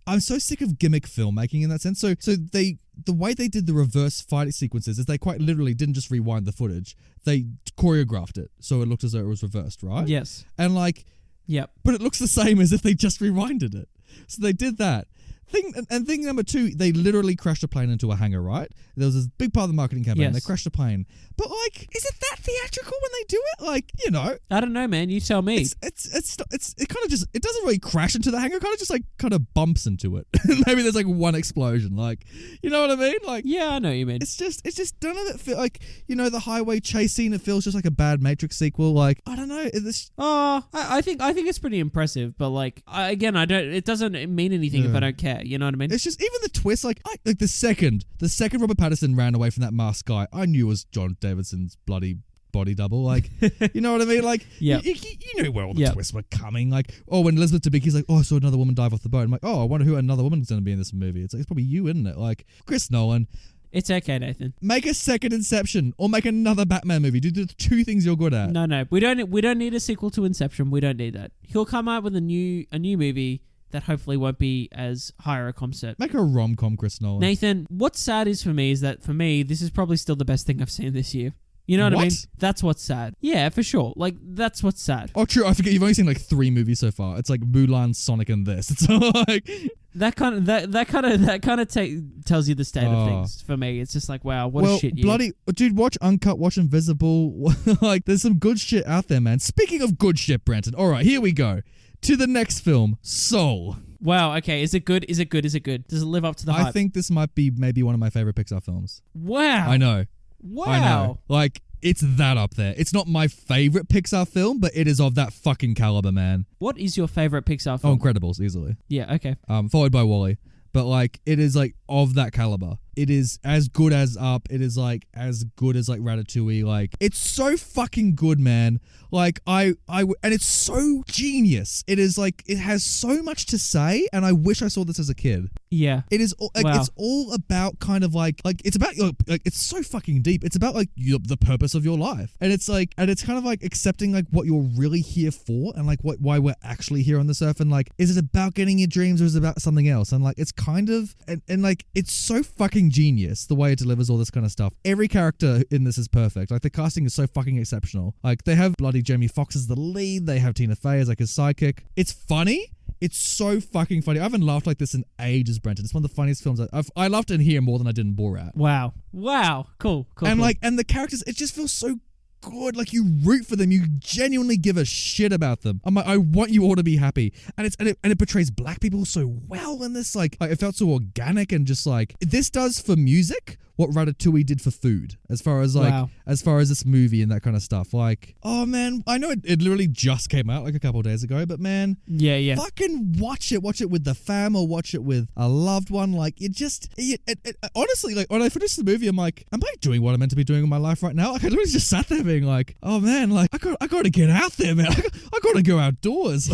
I'm so sick of gimmick filmmaking in that sense. So the way they did the reverse fight sequences is they quite literally didn't just rewind the footage. They choreographed it so it looked as though it was reversed, right? Yes. And but it looks the same as if they just rewinded it. So they did that. Thing number two, they literally crashed a plane into a hangar, right? There was this big part of the marketing campaign. Yes. They crashed a plane. But is it that theatrical when they do it? Like, you know, I don't know, man. You tell me. it kind of just, it doesn't really crash into the hangar. It kind of just like kind of bumps into it. Maybe there's like one explosion. Like, you know what I mean? Like, Yeah, I know what you mean. it's just none of it feel like, you know, the highway chase scene. It feels just like a bad Matrix sequel. Like, I don't know. I think it's pretty impressive, but like, it doesn't mean anything if I don't care. You know what I mean? It's just even the twist, like the second Robert Pattinson ran away from that masked guy, I knew it was John Davidson's bloody body double. Like, you know what I mean? Like, Yep. you know where all the twists were coming. Like, oh, when Elizabeth Debicki's like, oh, I saw another woman dive off the boat. I'm like, oh, I wonder who another woman's going to be in this movie. It's like, it's probably you, isn't it? Like, Chris Nolan. It's okay, Nathan. Make a second Inception or make another Batman movie. Do the two things you're good at. No, we don't need a sequel to Inception. We don't need that. He'll come out with a new movie that hopefully won't be as higher a concept. Make a rom-com, Chris Nolan. Nathan, what's sad is for me is that for me, this is probably still the best thing I've seen this year. You know what I mean? That's what's sad. Yeah, for sure. Like, that's what's sad. Oh, true. I forget. You've only seen like 3 movies so far. It's like Mulan, Sonic, and this. It's like that kind of tells you the state of things for me. It's just like, wow, what a shit year. Bloody dude, watch Uncut, watch Invisible. Like, there's some good shit out there, man. Speaking of good shit, Brenton. All right, here we go to the next film, Soul. Wow. Okay. Is it good? Does it live up to the hype? I think this might be maybe one of my favorite Pixar films. Wow. I know. Wow. I know. Like, it's that up there. It's not my favorite Pixar film, but it is of that fucking caliber, man. What is your favorite Pixar Oh, film? Incredibles, easily. Yeah. Okay. Followed by Wall-E. But like, it is like of that caliber. It is as good as Up. It is like as good as like Ratatouille. Like, it's so fucking good, man. Like, and it's so genius. It is like, it has so much to say, and I wish I saw this as a kid. Yeah. It is like, it's all about kind of like it's about like, it's so fucking deep. It's about like the purpose of your life, and it's like, and it's kind of like accepting like what you're really here for, and like why we're actually here on this earth, and like, is it about getting your dreams or is it about something else? And like, it's kind of and like, it's so fucking genius the way it delivers all this kind of stuff. Every character in this is perfect. Like, the casting is so fucking exceptional. Like, they have bloody Jamie Foxx as the lead. They have Tina Fey as like his sidekick. It's funny. It's so fucking funny. I haven't laughed like this in ages, Brenton. It's one of the funniest films. I laughed in here more than I did in Borat. Wow. Cool. And like, and the characters, it just feels so good. Like, you root for them. You genuinely give a shit about them. I'm like, I want you all to be happy. And it portrays black people so well in this. Like it felt so organic, and just like, this does for music what Ratatouille did for food, as far as like, as far as this movie and that kind of stuff. Like, oh man, I know it literally just came out like a couple of days ago, but man, yeah, fucking watch it with the fam, or watch it with a loved one. Like, honestly, like, when I finished the movie, I'm like, am I doing what I'm meant to be doing in my life right now? Like, I literally just sat there being like, oh man, like, I gotta get out there, man. I gotta go outdoors.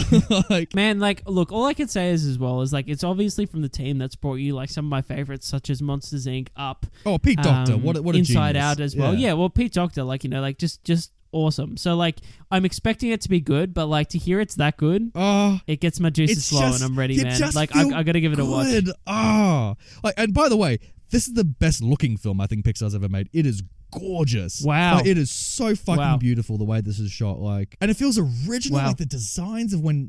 Like, man, like, look, all I can say is, as well, is like, it's obviously from the team that's brought you like some of my favorites, such as Monsters Inc., Up. Oh, Pete Docter, what a Inside genius. Out as well. Yeah, well, Pete Docter, like, you know, like, just awesome. So like, I'm expecting it to be good, but like, to hear it's that good, it gets my juices flowing. I'm ready, man. Like, I gotta give it a watch. Like, and by the way, this is the best looking film I think Pixar's ever made. It is gorgeous. Wow. Like, it is so fucking beautiful the way this is shot. Like, and it feels original. Like, the designs of when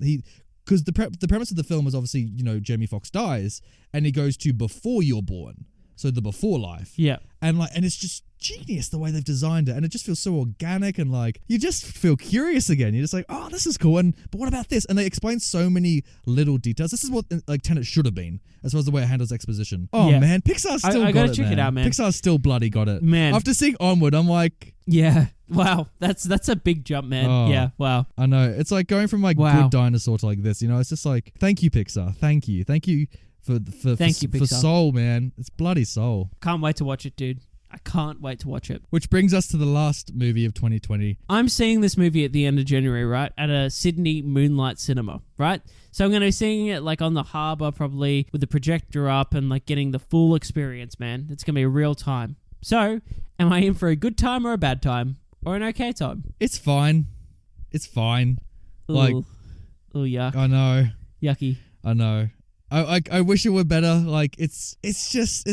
because the premise of the film is obviously, you know, Jamie Foxx dies and he goes to before you're born. So the before life. Yeah. And like, and it's just genius the way they've designed it, and it just feels so organic, and like, you just feel curious again. You're just like, oh, this is cool, but what about this? And they explain so many little details. This is what like Tenet should have been, as far as the way it handles exposition. Oh man, Pixar still got it. I gotta check it out, man. Pixar still bloody got it, man. After seeing Onward, I'm like, yeah, wow, that's a big jump, man. Oh, yeah, wow. I know. It's like going from like Good Dinosaur to like this. You know, it's just like, thank you, Pixar. Thank you. Thank you, for Pixar. Soul, man. It's bloody Soul. Can't wait to watch it, dude. I can't wait to watch it. Which brings us to the last movie of 2020. I'm seeing this movie at the end of January, right? At a Sydney Moonlight Cinema, right? So I'm going to be seeing it like on the harbour, probably with the projector up, and like getting the full experience, man. It's going to be a real time. So, am I in for a good time or a bad time? Or an okay time? It's fine. Ooh. Like, Ooh, yuck. I know. Yucky. I know. I wish it were better. Like, it's just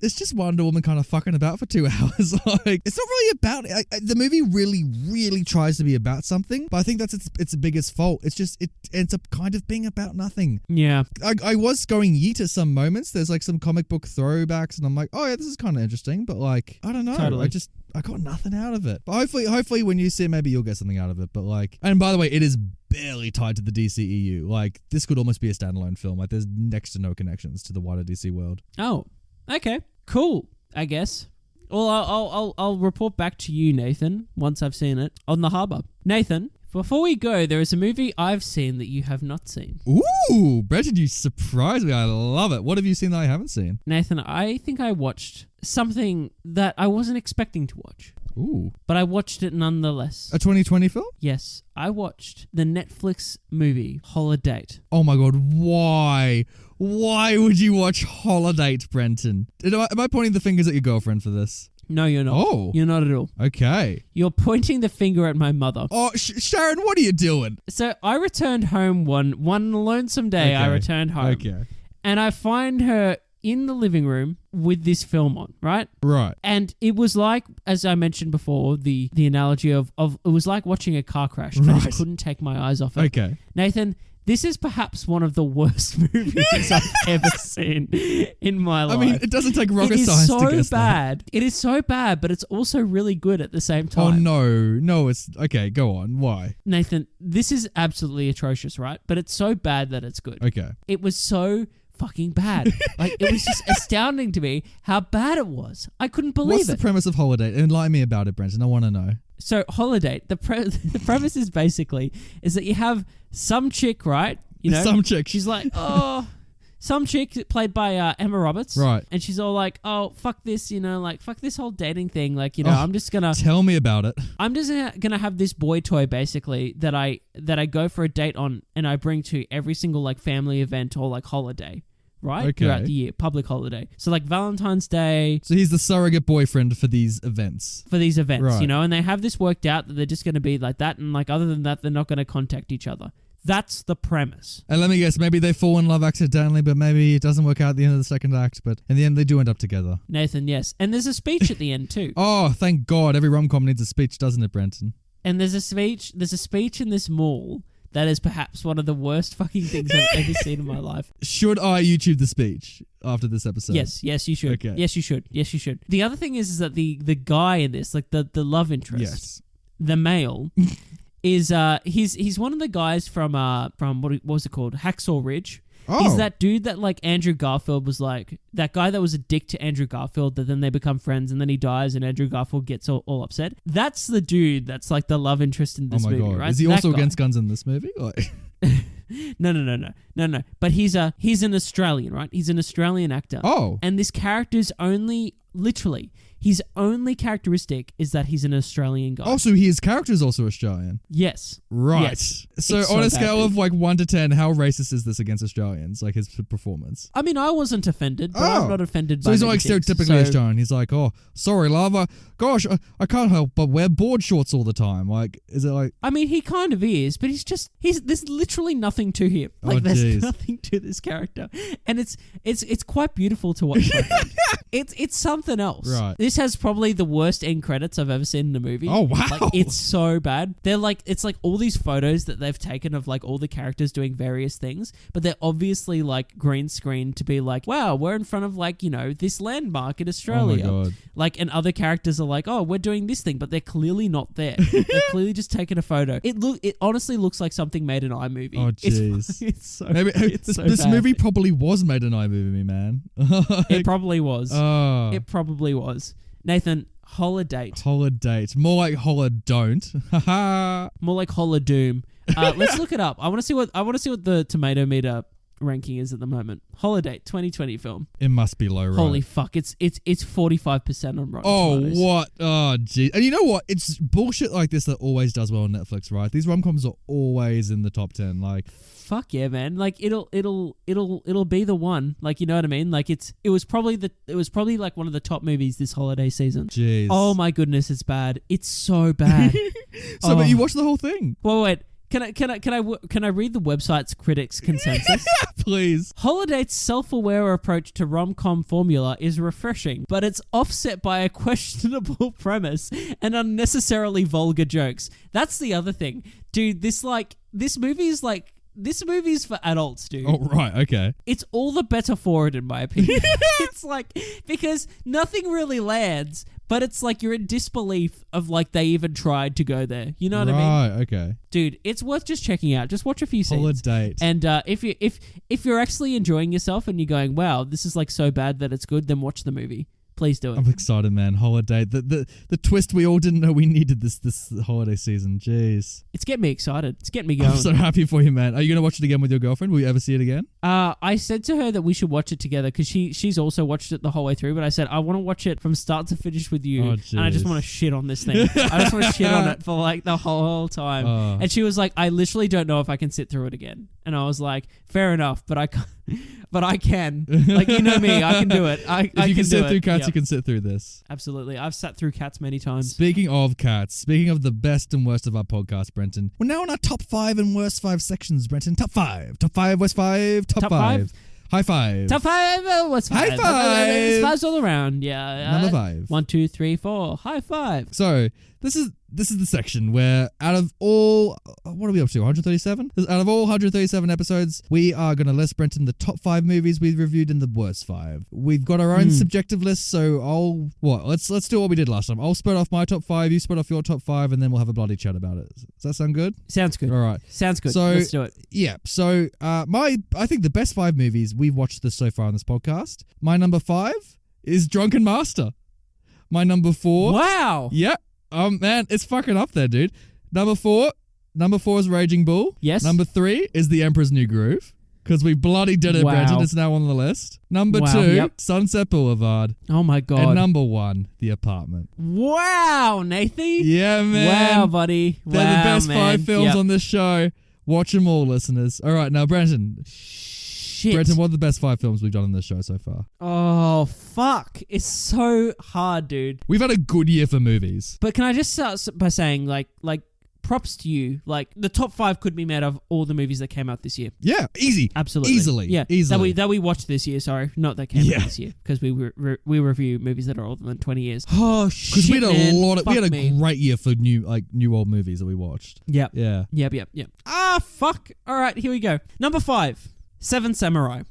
it's just Wonder Woman kind of fucking about for 2 hours. Like, it's not really about the movie. Really tries to be about something, but I think that's its biggest fault. It's just it ends up kind of being about nothing. Yeah. I was going yeet at some moments. There's like some comic book throwbacks, and I'm like, oh yeah, this is kind of interesting, but like, I don't know. Totally. I got nothing out of it. But hopefully when you see it, maybe you'll get something out of it. But like, and by the way, it is barely tied to the DCEU. Like, this could almost be a standalone film. Like, there's next to no connections to the wider DC world. Oh, okay. Cool, I guess. Well, I'll report back to you, Nathan, once I've seen it on the harbour. Nathan, before we go, there is a movie I've seen that you have not seen. Ooh, Brenton, you surprised me. I love it. What have you seen that I haven't seen? Nathan, I think I watched something that I wasn't expecting to watch. Ooh. But I watched it nonetheless. A 2020 film? Yes, I watched the Netflix movie Holidate. Oh my god, why? Why would you watch Holidate, Brenton? Am I pointing the fingers at your girlfriend for this? No, you're not. Oh. You're not at all. Okay. You're pointing the finger at my mother. Oh, Sharon, what are you doing? So I returned home one lonesome day. I returned home. Okay. And I find her in the living room with this film on, right? Right. And it was like, as I mentioned before, the analogy of it was like watching a car crash, but I Right. just couldn't take my eyes off it. Okay. Nathan, this is perhaps one of the worst movies I've ever seen in my life. I mean, it doesn't take rocket it is science so to guess bad. It is so bad, but it's also really good at the same that. Oh, time. no, it's... Okay, go on. Why? Nathan, this is absolutely atrocious, right? But it's so bad that it's good. Okay. It was so fucking bad. Like, it was just astounding to me how bad it was. I couldn't believe What's it. the premise of Holiday? Enlighten me about it, Brenton. I want to know. So, Holidate, the premise is basically is that you have some chick, right? You know, Some chick. She's like, oh, some chick played by Emma Roberts, Right. And she's all like, oh, fuck this, you know, like fuck this whole dating thing, like, you know, Oh, I'm just gonna about it. I'm just gonna have this boy toy basically that I go for a date on, and I bring to every single like family event or like holiday. Right? Okay. Throughout the year, public holiday. So like Valentine's Day. So he's the surrogate boyfriend for these events. Right. You know, and they have this worked out that they're just going to be like that, and like other than that, they're not going to contact each other. That's the premise. And let me guess, maybe they fall in love accidentally, but maybe it doesn't work out at the end of the second act, but in the end they do end up together. Nathan, yes. And there's a speech at the end too. Oh, thank God. Every rom-com needs a speech, doesn't it, Brenton? And there's a speech in this mall that is perhaps one of the worst fucking things I've ever seen in my life. Should I YouTube the speech after this episode? Yes, you should. Okay. Yes, you should. The other thing is that the guy in this, like the love interest, Yes. the male, is he's one of the guys from what was it called? Hacksaw Ridge. Oh. He's that dude that like Andrew Garfield was like, that guy that was a dick to Andrew Garfield, that then they become friends and then he dies and Andrew Garfield gets all upset. That's the dude that's like the love interest in this oh my movie, God. right? Is he That also guy. against guns in this movie? Like... No. But he's an Australian, right? He's an Australian actor. Oh. And this character's literally, his only characteristic is that he's an Australian guy. Oh, so his character is also Australian. Yes. Right. Yes. So It's on so a scale bad. of like 1 to 10, how racist is this against Australians? Like his performance? I mean, I wasn't offended, but Oh. I'm not offended So by he's not like many things. stereotypically So- Australian. He's like, oh, sorry, lava. Gosh, I can't help but wear board shorts all the time. Like, is it like... I mean, he kind of is, but there's literally nothing to him. Like, Oh, there's jeez. nothing to this character. And it's quite beautiful to watch. I think. It's something else. Right. This has probably the worst end credits I've ever seen in a movie. Oh, wow. Like, it's so bad. It's like all these photos that they've taken of like all the characters doing various things, but they're obviously like green screen to be like, wow, we're in front of like, you know, this landmark in Australia. Oh my God. Like, and other characters are like, oh, we're doing this thing, but they're clearly not there. They're clearly just taking a photo. It honestly looks like something made in iMovie. Oh, jeez. It's so Maybe it's so this bad. movie probably was made in iMovie, man. It probably was. Oh. It probably was. Nathan, Holidate. Holidate. More like Holidon't. Haha. More like Holidoom. Let's look it up. I want to see what the tomato meter ranking is at the moment. Holidate 2020 film. It must be low, right? Holy fuck! It's 45% on Rotten Oh, Tomatoes. what? Oh, gee. And you know what? It's bullshit like this that always does well on Netflix, right? These rom-coms are always in the top 10. Like, Fuck yeah, man! Like it'll be the one. Like, you know what I mean? Like it was probably like one of the top movies this holiday season. jeez. Oh my goodness, it's bad. It's so bad. So, but you watched the whole thing. Wait. Can I read the website's critics' consensus? Please. Holidate's self-aware approach to rom-com formula is refreshing, but it's offset by a questionable premise and unnecessarily vulgar jokes. That's the other thing. Dude, this movie is for adults, dude. Oh, right, okay. It's all the better for it, in my opinion. It's like, because nothing really lands, but it's like you're in disbelief of like they even tried to go there. You know what I mean? Right, okay. Dude, it's worth just checking out. Just watch a few scenes. Holidate. And if you're actually enjoying yourself and you're going, wow, this is like so bad that it's good, then watch the movie. Please do it. I'm excited, man. Holidate. The twist we all didn't know we needed this holiday season. Jeez. It's getting me excited. It's getting me going. I'm so happy for you, man. Are you going to watch it again with your girlfriend? Will you ever see it again? I said to her that we should watch it together because she's also watched it the whole way through, but I said, I want to watch it from start to finish with you. Oh, and I just want to shit on this thing. I just want to shit on it for like the whole time. Oh. And she was like, I literally don't know if I can sit through it again. And I was like, fair enough, but I can't. But I can. Like, you know me, I can do it. If you can sit through Cats, Yep. you can sit through this. Absolutely. I've sat through Cats many times. Speaking of Cats, speaking of the best and worst of our podcast, Brenton, we're now on our top 5 and worst 5 sections, Brenton. Top 5, worst 5, top 5. High five. Top 5, what's 5? High five. It's 5s all around. Yeah. Number 5. 1, 2, 3, 4. High 5. So this is the section where out of all, what are we up to, 137? Out of all 137 episodes, we are going to list, Brenton, the top 5 movies we've reviewed and the worst 5. We've got our own subjective list, so let's do what we did last time. I'll split off my top 5, you split off your top 5, and then we'll have a bloody chat about it. Does that sound good? Sounds good. All right. Sounds good. So, let's do it. Yeah. So I think the best 5 movies we've watched this so far on this podcast. My number 5 is Drunken Master. My number 4. Wow. Yeah. Man, it's fucking up there, dude. Number 4 is Raging Bull. Yes. Number 3 is The Emperor's New Groove. Because we bloody did it, Wow. Brenton. It's now on the list. Number 2, Yep. Sunset Boulevard. Oh my God. And number 1, The Apartment. Wow, Nathan. Yeah, man. Wow, buddy. They're the best 5 films on this show. Watch them all, listeners. All right, now, Brenton. Shit. Brenton, what are the best 5 films we've done on this show so far? Oh, fuck. It's so hard, dude. We've had a good year for movies. But can I just start by saying, like, props to you. Like, the top 5 could be made of all the movies that came out this year. Yeah, easy. Absolutely. Easily. Yeah. Easily. That we watched this year, sorry. Not that came out this year. Because we review movies that are older than 20 years. Oh, shit, Because we had man. we had a me. great year for new old movies that we watched. Yep. Yeah. Yep. Ah, fuck. All right, here we go. Number 5, Seven Samurai.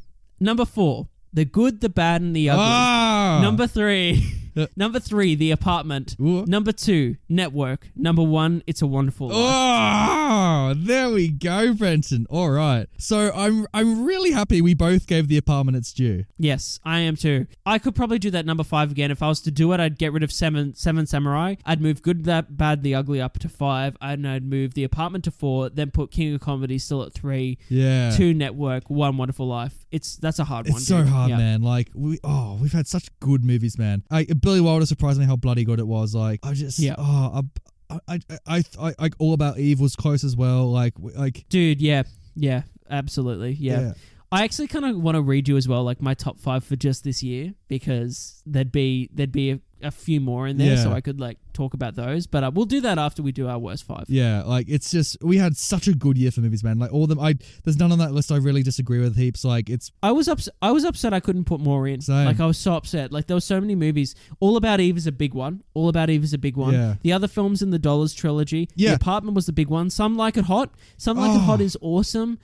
Number 4, The Good, the Bad, and the Ugly. Ah! Number 3, The Apartment. Ooh. Number 2, Network. Number 1, It's a Wonderful Life. Oh, there we go, Brenton. All right. So I'm really happy we both gave The Apartment its due. Yes, I am too. I could probably do that number 5 again. If I was to do it, I'd get rid of Seven Samurai. I'd move Good, the Bad, the Ugly up to 5. And I'd move The Apartment to 4. Then put King of Comedy still at 3. Yeah. 2, Network. 1, Wonderful Life. That's a hard one. It's so dude. hard, Yeah. man. Like we've had such good movies, man. Billy Wilder surprised me how bloody good it was. Like I just I All About Eve was close as well. Like Dude, yeah, absolutely, yeah. I actually kind of want to read you as well, like my top 5 for just this year, because there'd be a few more in there, so I could like talk about those. But we'll do that after we do our worst 5. Yeah, like it's just we had such a good year for movies, man. Like all of them, there's none on that list I really disagree with heaps. Like it's I was upset I couldn't put more in. Same. Like I was so upset. Like there were so many movies. All About Eve is a big one. Yeah. The other films in the Dollars trilogy. Yeah. The Apartment was the big one. Some Like It Hot. Some Like It Hot is awesome.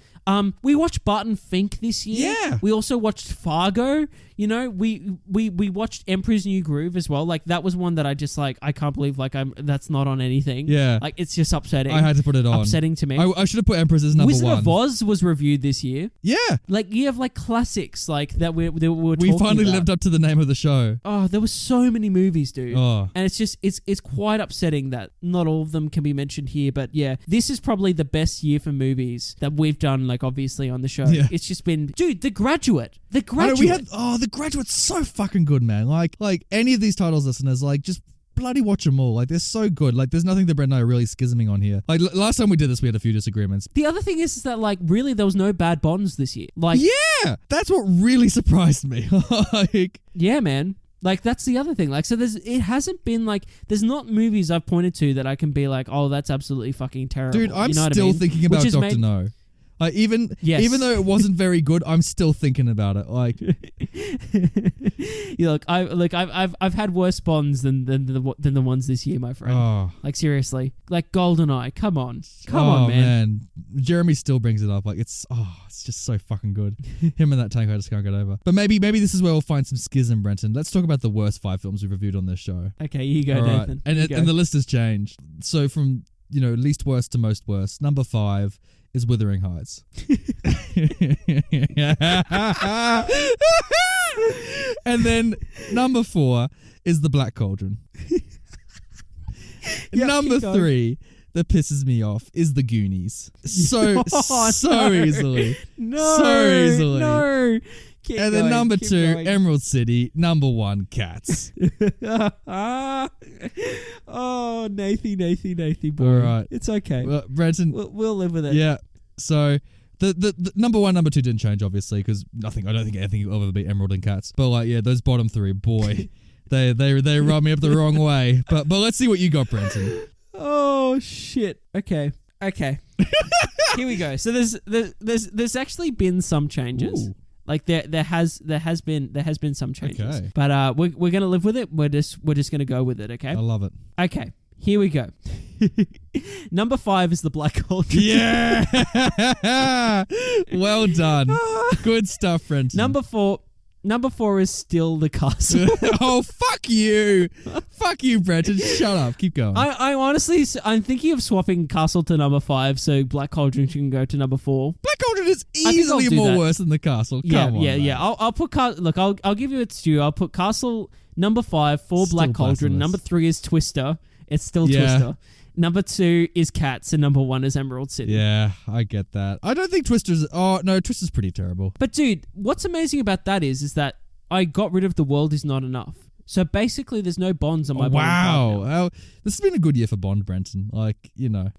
We watched Barton Fink this year. Yeah. We also watched Fargo. You know, we watched Emperor's New Groove as well. Like that was one that I just like. I can't believe that's not on anything. Yeah. Like it's just upsetting. I had to put it on. Upsetting to me. I should have put Empress as number Wizard 1. of Oz was reviewed this year. Yeah. Like you have like classics like that we were We talking finally about. lived up to the name of the show. Oh, there were so many movies, dude. Oh. And it's just it's quite upsetting that not all of them can be mentioned here. But yeah, this is probably the best year for movies that we've done. Like obviously on the show, Yeah. it's just been, dude. The Graduate. The I know, Graduate. The Graduate's so fucking good, man. Like any of these titles, listeners, like just bloody watch them all. Like they're so good. Like there's nothing that Brent and I are really schisming on here. Like last time we did this, we had a few disagreements. The other thing is that like really there was no bad Bonds this year. Like Yeah, that's what really surprised me. Like yeah, man. Like, that's the other thing. Like, so it hasn't been like, there's not movies I've pointed to that I can be like, oh, that's absolutely fucking terrible. Dude, I'm you know still what I mean? thinking about Which has Dr. No. Even though it wasn't very good, I'm still thinking about it. Like, yeah, I've had worse Bonds than the ones this year, my friend. oh, Like, seriously, like GoldenEye. Come on, man. Jeremy still brings it up. Like, it's just so fucking good. Him and that tank, I just can't get over. But maybe this is where we'll find some schism, Brenton. Let's talk about the worst 5 films we've reviewed on this show. Okay, you go, All right. Nathan. And the list has changed. So from least worst to most worst. Number 5 is Wuthering Heights. And then number 4 is The Black Cauldron. Yep, Number 3 that pisses me off is The Goonies. So easily. So easily. No. And then number 2, Emerald City. Number 1, Cats. Oh, Nathy, boy. All right. It's okay. Well, Brenton. We'll live with it. Yeah. So the number 1, number 2 didn't change, obviously, because I don't think anything will ever beat Emerald and Cats. But like, yeah, those bottom 3, boy, they rub me up the wrong way. But let's see what you got, Brenton. Oh shit. Okay. Here we go. So there's actually been some changes. Ooh. Like there has been some changes. Okay. But we're gonna live with it. We're just gonna go with it. Okay. I love it. Okay. Here we go. Number 5 is The Black Cauldron. Yeah. Well done. Good stuff, Brenton. Number 4 is still The Castle. Oh, fuck you. Fuck you, Brenton. Shut up. Keep going. I honestly, I'm thinking of swapping Castle to number 5, so Black Cauldron can go to number 4. Black Cauldron is think I'll easily do more that. worse than The Castle. Come on, man. I'll put look. I'll give you its due. I'll put Castle number 5 for Still Black Cauldron. blasphemous. Number 3 is Twister. It's still Yeah. Twister. Number 2 is Cats, and number 1 is Emerald City. Yeah, I get that. I don't think Twister's... Oh, no, Twister's pretty terrible. But dude, what's amazing about that is that I got rid of The World Is Not Enough. So basically, there's no Bonds on my bottom five now. Wow. This has been a good year for Bond, Brenton. Like,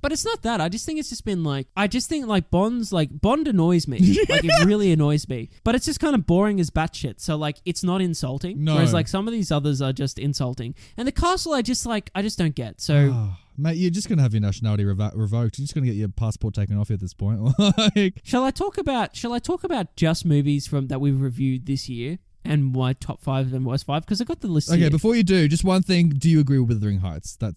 But it's not that. I just think it's just been like, Bond annoys me. Like, it really annoys me. But it's just kind of boring as batshit. So, like, it's not insulting. No. Whereas, like, some of these others are just insulting. And The Castle, I just don't get. So, Oh, mate, you're just going to have your nationality revoked. You're just going to get your passport taken off you at this point. Like, shall I talk about just movies that we've reviewed this year? And my top 5 and worst 5, because I got the list okay, here. before you do, just one thing. Do you agree with Wuthering Heights? That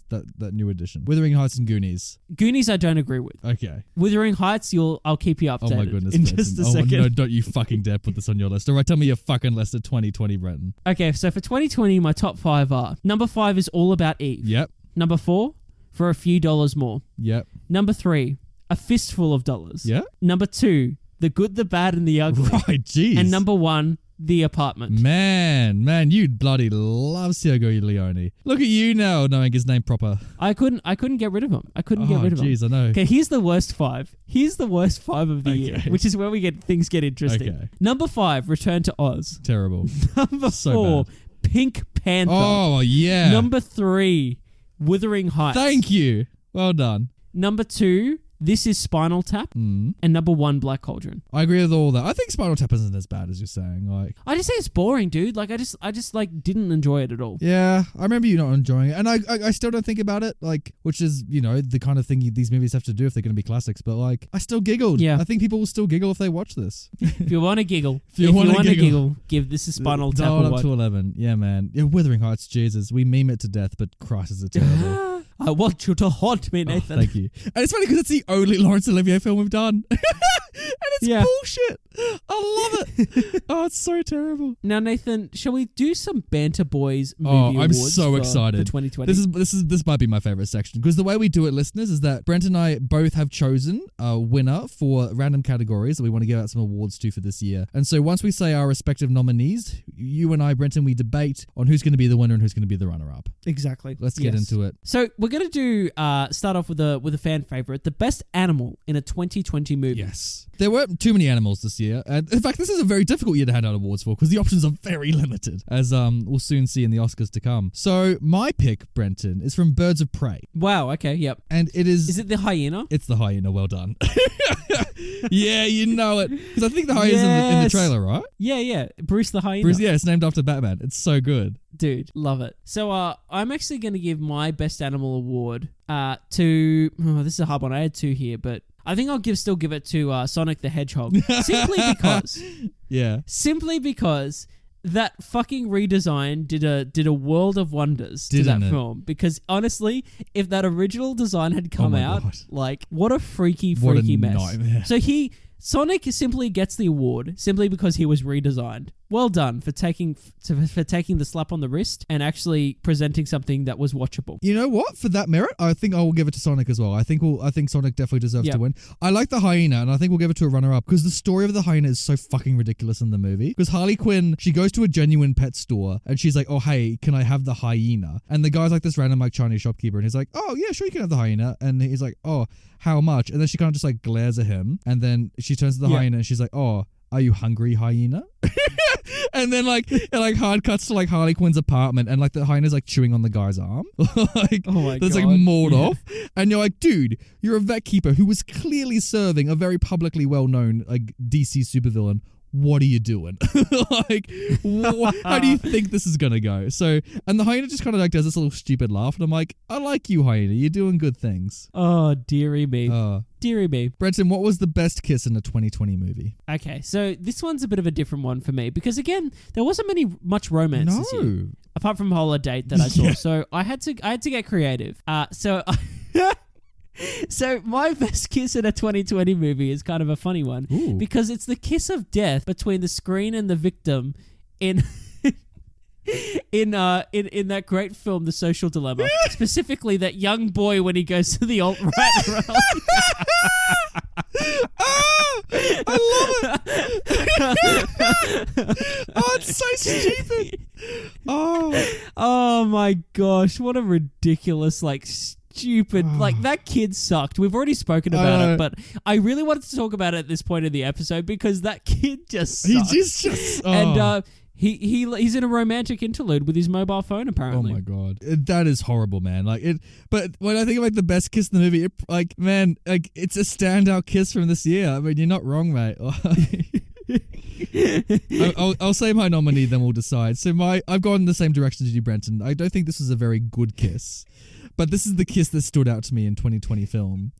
new edition. Wuthering Heights and Goonies. Goonies I don't agree with. Okay. Wuthering Heights, I'll keep you updated. Oh my goodness, in Brenton. just a second. No, don't you fucking dare put this on your list. All right, tell me your fucking list of 2020, Brenton. Okay, so for 2020, my top 5 are: number 5 is All About Eve. Yep. Number 4, For a Few Dollars More. Yep. Number 3, A Fistful of Dollars. Yep. Number 2, The Good, the Bad, and the Ugly. Right, jeez. And number 1, The Apartment. Man, you bloody love Sergio Leone. Look at you now knowing his name proper. I couldn't get rid of him. I couldn't get rid of him. Jeez, I know. Okay, here's the worst 5. Here's the worst 5 of the year, which is where things get interesting. Okay. Number 5, Return to Oz. Terrible. Number So 4, bad. Pink Panther. Oh, yeah. Number 3, Wuthering Heights. Thank you. Well done. Number 2, This Is Spinal Tap. And number 1, Black Cauldron. I agree with all that. I think Spinal Tap isn't as bad as you're saying. Like, I just say it's boring, dude. Like, I just like didn't enjoy it at all. yeah, I remember you not enjoying it, and I still don't think about it. Like, which is the kind of thing these movies have to do if they're going to be classics. But like, I still giggled. Yeah. I think people will still giggle if they watch this. If you want to giggle, If you wanna giggle, give This Is Spinal Tap dial a up watch. to 11. Yeah, man. Yeah, Wuthering Heights. Jesus, we meme it to death, but Christ, is it terrible. I want you to haunt me, Oh, Nathan. thank you. And it's funny because it's the only Laurence Olivier film we've done. And it's bullshit. I love it. Oh, it's so terrible. Now, Nathan, shall we do some Banter Boys movie I'm awards so for excited. 2020? This might be my favorite section because the way we do it, listeners, is that Brent and I both have chosen a winner for random categories that we want to give out some awards to for this year. And so once we say our respective nominees, you and I, Brenton, we debate on who's going to be the winner and who's going to be the runner-up. Exactly. Let's get into it. So we're gonna do start off with a fan favorite, the best animal in a 2020 movie. Yes. There weren't too many animals this year. And in fact, this is a very difficult year to hand out awards for because the options are very limited, as we'll soon see in the Oscars to come. So my pick, Brenton, is from Birds of Prey. Wow, okay, yep. And it is... Is it the hyena? It's the hyena, well done. Yeah, you know it. Because I think the hyena's in the trailer, right? Yeah. Bruce the hyena. Bruce, yeah, it's named after Batman. It's so good. Dude, love it. So I'm actually going to give my best animal award to... Oh, this is a hard one. I had two here, but I think I'll still give it to Sonic the Hedgehog. Simply because... Yeah. Simply because... That fucking redesign did a world of wonders to that film. Because honestly, if that original design had come out, like, what a freaky mess. Nightmare. So Sonic simply gets the award simply because he was redesigned. Well done for taking the slap on the wrist and actually presenting something that was watchable. You know what? For that merit, I think I will give it to Sonic as well. I think Sonic definitely deserves to win. I like the hyena, and I think we'll give it to a runner-up because the story of the hyena is so fucking ridiculous in the movie. Because Harley Quinn, she goes to a genuine pet store and she's like, "Oh hey, can I have the hyena?" And the guy's like this random like Chinese shopkeeper, and he's like, "Oh yeah, sure you can have the hyena." And he's like, "Oh, how much?" And then she kind of just like glares at him, and then she turns to the hyena and she's like, "Oh, are you hungry, hyena?" And then it hard cuts to like Harley Quinn's apartment, and like the hyena's like chewing on the guy's arm. Like, oh my that's God. like mauled off. And you're like, dude, you're a vet keeper who was clearly serving a very publicly well-known like DC supervillain. What are you doing? Like, how do you think this is gonna go? So, and the hyena just kind of like does this little stupid laugh, and I'm like, I like you, hyena. You're doing good things. Oh, dearie me. Dearie me. Brenton, what was the best kiss in a 2020 movie? Okay, so this one's a bit of a different one for me because again, there wasn't much romance this year, apart from Holidate that I saw. So I had to get creative. So my best kiss in a 2020 movie is kind of a funny one. Ooh. Because it's the kiss of death between the screen and the victim in in that great film, The Social Dilemma. Specifically, that young boy when he goes to the alt-right rally. I love it. Oh, it's so stupid. Oh my gosh, what a ridiculous stupid. Like, that kid sucked. We've already spoken about it, but I really wanted to talk about it at this point in the episode because that kid just sucked. He just and he's in a romantic interlude with his mobile phone, apparently. Oh my God. That is horrible, man. But when I think of the best kiss in the movie, it's a standout kiss from this year. I mean, you're not wrong, mate. I'll say my nominee, then we'll decide. So I've gone in the same direction as you, Brenton. I don't think this was a very good kiss, but this is the kiss that stood out to me in 2020 film.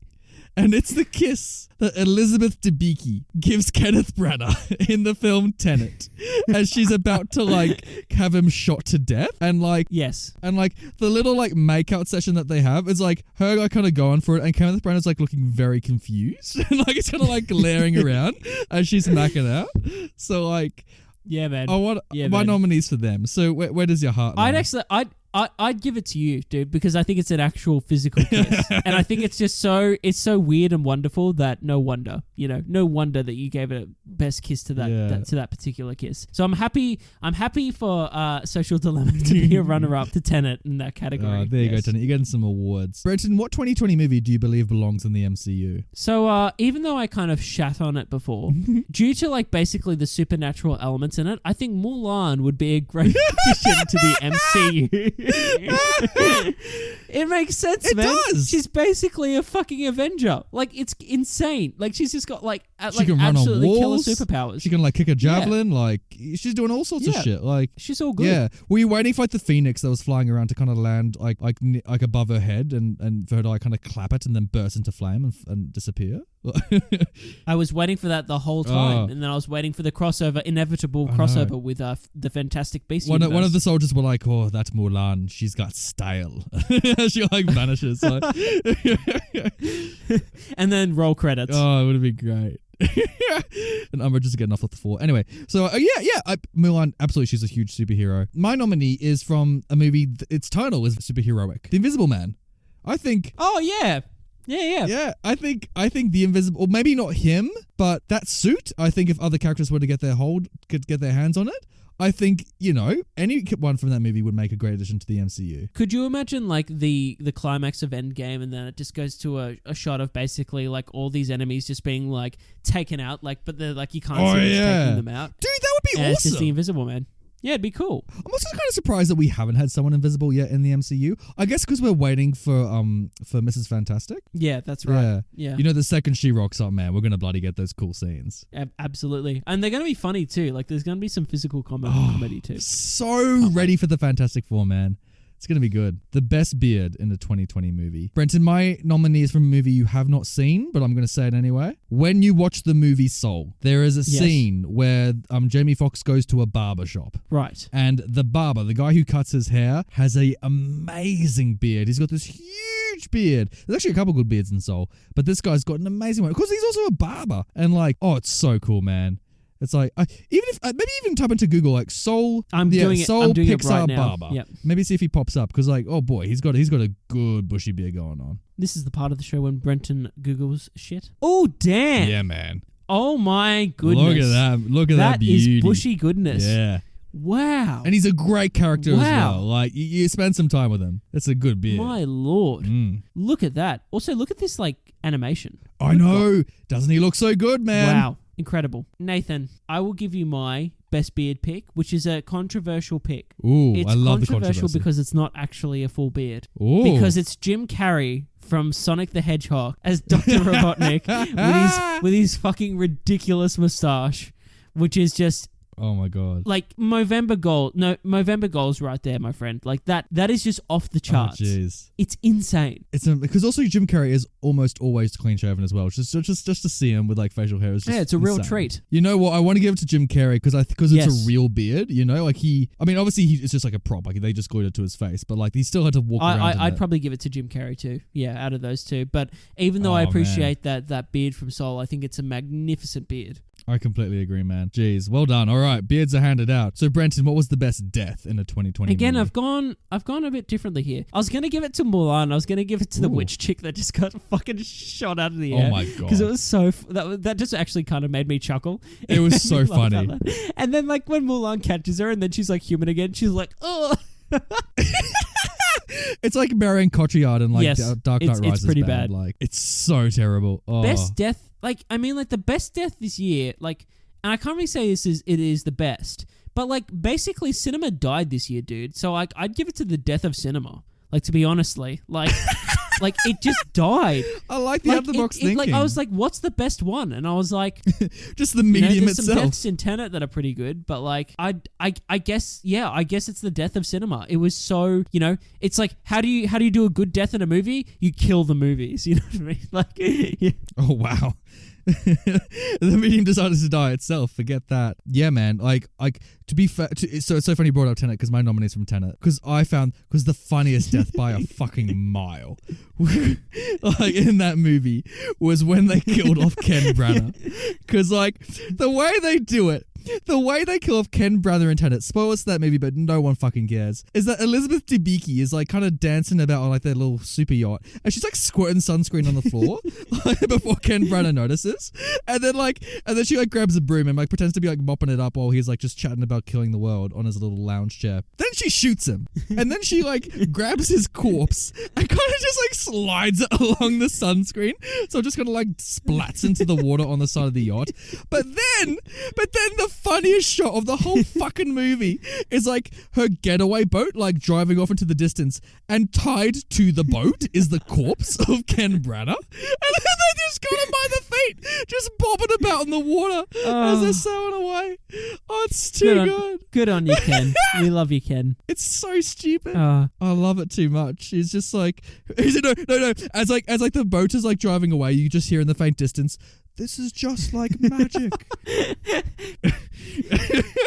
And it's the kiss that Elizabeth Debicki gives Kenneth Branagh in the film Tenet, as she's about to have him shot to death. And yes, and the little makeout session that they have is her kind of going for it, and Kenneth Branagh's looking very confused and it's kind of glaring around as she's macking out. So yeah, man. My nominees for them. So where does your heart lie? I'd give it to you, dude, because I think it's an actual physical kiss. And I think it's just so weird and wonderful that no wonder that you gave it a best kiss to that particular kiss. So I'm happy for Social Dilemma to be a runner-up to Tenet in that category. There you go, Tenet. You're getting some awards. Brenton, what 2020 movie do you believe belongs in the MCU? So even though I kind of shat on it before, due to basically the supernatural elements in it, I think Mulan would be a great addition to the MCU. It makes sense, man. It does. She's basically a fucking Avenger. It's insane. She's just got she can run on walls, killer superpowers. She can kick a javelin. Yeah. She's doing all sorts of shit. She's all good. Yeah. Were you waiting for the phoenix that was flying around to kind of land above her head and for her to kind of clap it and then burst into flame and disappear? I was waiting for that the whole time, and then I was waiting for the inevitable crossover with the Fantastic Beasts. One of the soldiers were like, "Oh, that's Mulan. She's got style." She vanishes. And then roll credits. Oh, it would have been great. And I'm just getting off the floor. Anyway, so Mulan, absolutely, she's a huge superhero. My nominee is from a movie. Its title is superheroic. The Invisible Man. I think. Oh yeah. Yeah. I think the Invisible, or maybe not him, but that suit. I think if other characters were to get their hands on it, I think, any one from that movie would make a great addition to the MCU. Could you imagine like the climax of Endgame and then it just goes to a shot of basically like all these enemies just being like taken out, like but they're like you can't see what's taking them out. Dude, that would be and awesome. It's just the Invisible Man. Yeah, it'd be cool. I'm also kind of surprised that we haven't had someone invisible yet in the MCU. I guess because we're waiting for Mrs. Fantastic. Yeah, that's right. Yeah. The second she rocks up, man, we're going to bloody get those cool scenes. Absolutely. And they're going to be funny too. Like there's going to be some physical comedy too. So ready for the Fantastic Four, man. It's going to be good. The best beard in the 2020 movie. Brenton, my nominee is from a movie you have not seen, but I'm going to say it anyway. When you watch the movie Soul, there is a scene where Jamie Foxx goes to a barber shop. Right. And the barber, the guy who cuts his hair, has a amazing beard. He's got this huge beard. There's actually a couple good beards in Soul, but this guy's got an amazing one because he's also a barber. And it's so cool, man. It's like maybe even type into Google like Soul. I'm doing Pixar it right now. barber. Yep. Maybe see if he pops up because oh boy, he's got a good bushy beard going on. This is the part of the show when Brenton Googles shit. Oh damn! Yeah, man. Oh my goodness! Look at that! Look at that beauty. That is bushy goodness. Yeah. Wow. And he's a great character as well. Like you spend some time with him. It's a good beard. My lord! Look at that. Also, look at this animation. I know. Doesn't he look so good, man? Wow. Incredible. Nathan, I will give you my best beard pick, which is a controversial pick. Ooh, it's I love the controversial controversy. because it's not actually a full beard. Ooh. Because it's Jim Carrey from Sonic the Hedgehog as Dr. Robotnik with his fucking ridiculous mustache, which is just oh my god. like Movember Goals right there, my friend. Like that is just off the charts. Oh jeez. It's insane. It's because also Jim Carrey is almost always clean shaven as well. Just to see him with like facial hair is just it's a real insane. treat. You know what? I want to give it to Jim Carrey because it's a real beard. Like obviously it's just like a prop. Like they just glued it to his face, but like he still had to walk around. I'd probably give it to Jim Carrey too. Yeah, out of those two. But even though I appreciate that beard from Soul, I think it's a magnificent beard. I completely agree, man. Jeez, well done. All right, beards are handed out. So, Brenton, what was the best death in a 2020 Again, movie? I've gone a bit differently here. I was going to give it to Mulan. I was going to give it to the witch chick that just got fucking shot out of the air. Oh my god. Because it was so... That just actually kind of made me chuckle. It was so funny. And then like when Mulan catches her and then she's like human again, she's like, oh... It's like Marion Cotillard in like Dark Knight Rises. It's pretty bad. Like it's so terrible. Oh. Best death, the best death this year, and I can't really say it is the best, but like basically cinema died this year, dude. So I'd give it to the death of cinema. Like to be honestly, like it just died. I like the out of the box thinking. I was like, what's the best one? And I was like, just the medium there's itself. Some deaths in Tenet that are pretty good, but like I guess it's the death of cinema. It was so it's like how do you do a good death in a movie? You kill the movies. You know what I mean? Like, yeah. Oh wow. The medium decided to die itself. Forget that. Yeah, man. Like to be fair, it's so funny you brought up Tenet because my nominee's from Tenet because the funniest death by a fucking mile, like in that movie was when they killed off Ken Branagh because like the way they do it. The way they kill off Ken Branagh in Tenet, spoilers to that movie, but no one fucking cares, is that Elizabeth Debicki is like kind of dancing about on like their little super yacht, and she's like squirting sunscreen on the floor like, before Ken Branagh notices, and then she like grabs a broom and like pretends to be like mopping it up while he's like just chatting about killing the world on his little lounge chair. Then she shoots him, and then she like grabs his corpse and kind of just like slides it along the sunscreen, so it just kind of like splats into the water on the side of the yacht. But then the funniest shot of the whole fucking movie is like her getaway boat like driving off into the distance, and tied to the boat is the corpse of Ken Branagh, and then they just got him by the feet just bobbing about in the water as they're sailing away. Oh, it's too good. Good on you, Ken. We love you, Ken. It's so stupid. I love it too much. He's just like no as the boat is like driving away, you just hear in the faint distance, this is just like magic.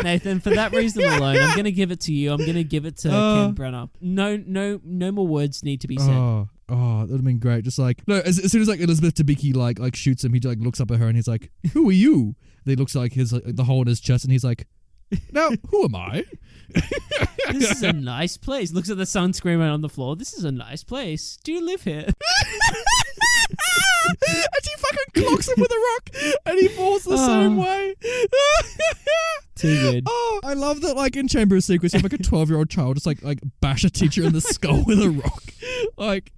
Nathan, for that reason alone, I'm going to give it to you. I'm going to give it to Ken Branagh. No more words need to be said. Oh, that would have been great. Just like, no, as soon as like Elizabeth Debicki like shoots him, he like looks up at her and he's like, who are you? And he looks like his like, the hole in his chest and he's like, now, who am I? This is a nice place. Looks at the sunscreen on the floor. This is a nice place. Do you live here? And she fucking clocks him with a rock and he falls the same way. Too good. Oh, I love that, like, in Chamber of Secrets, you have, like, a 12-year-old child just, like bash a teacher in the skull with a rock. Like,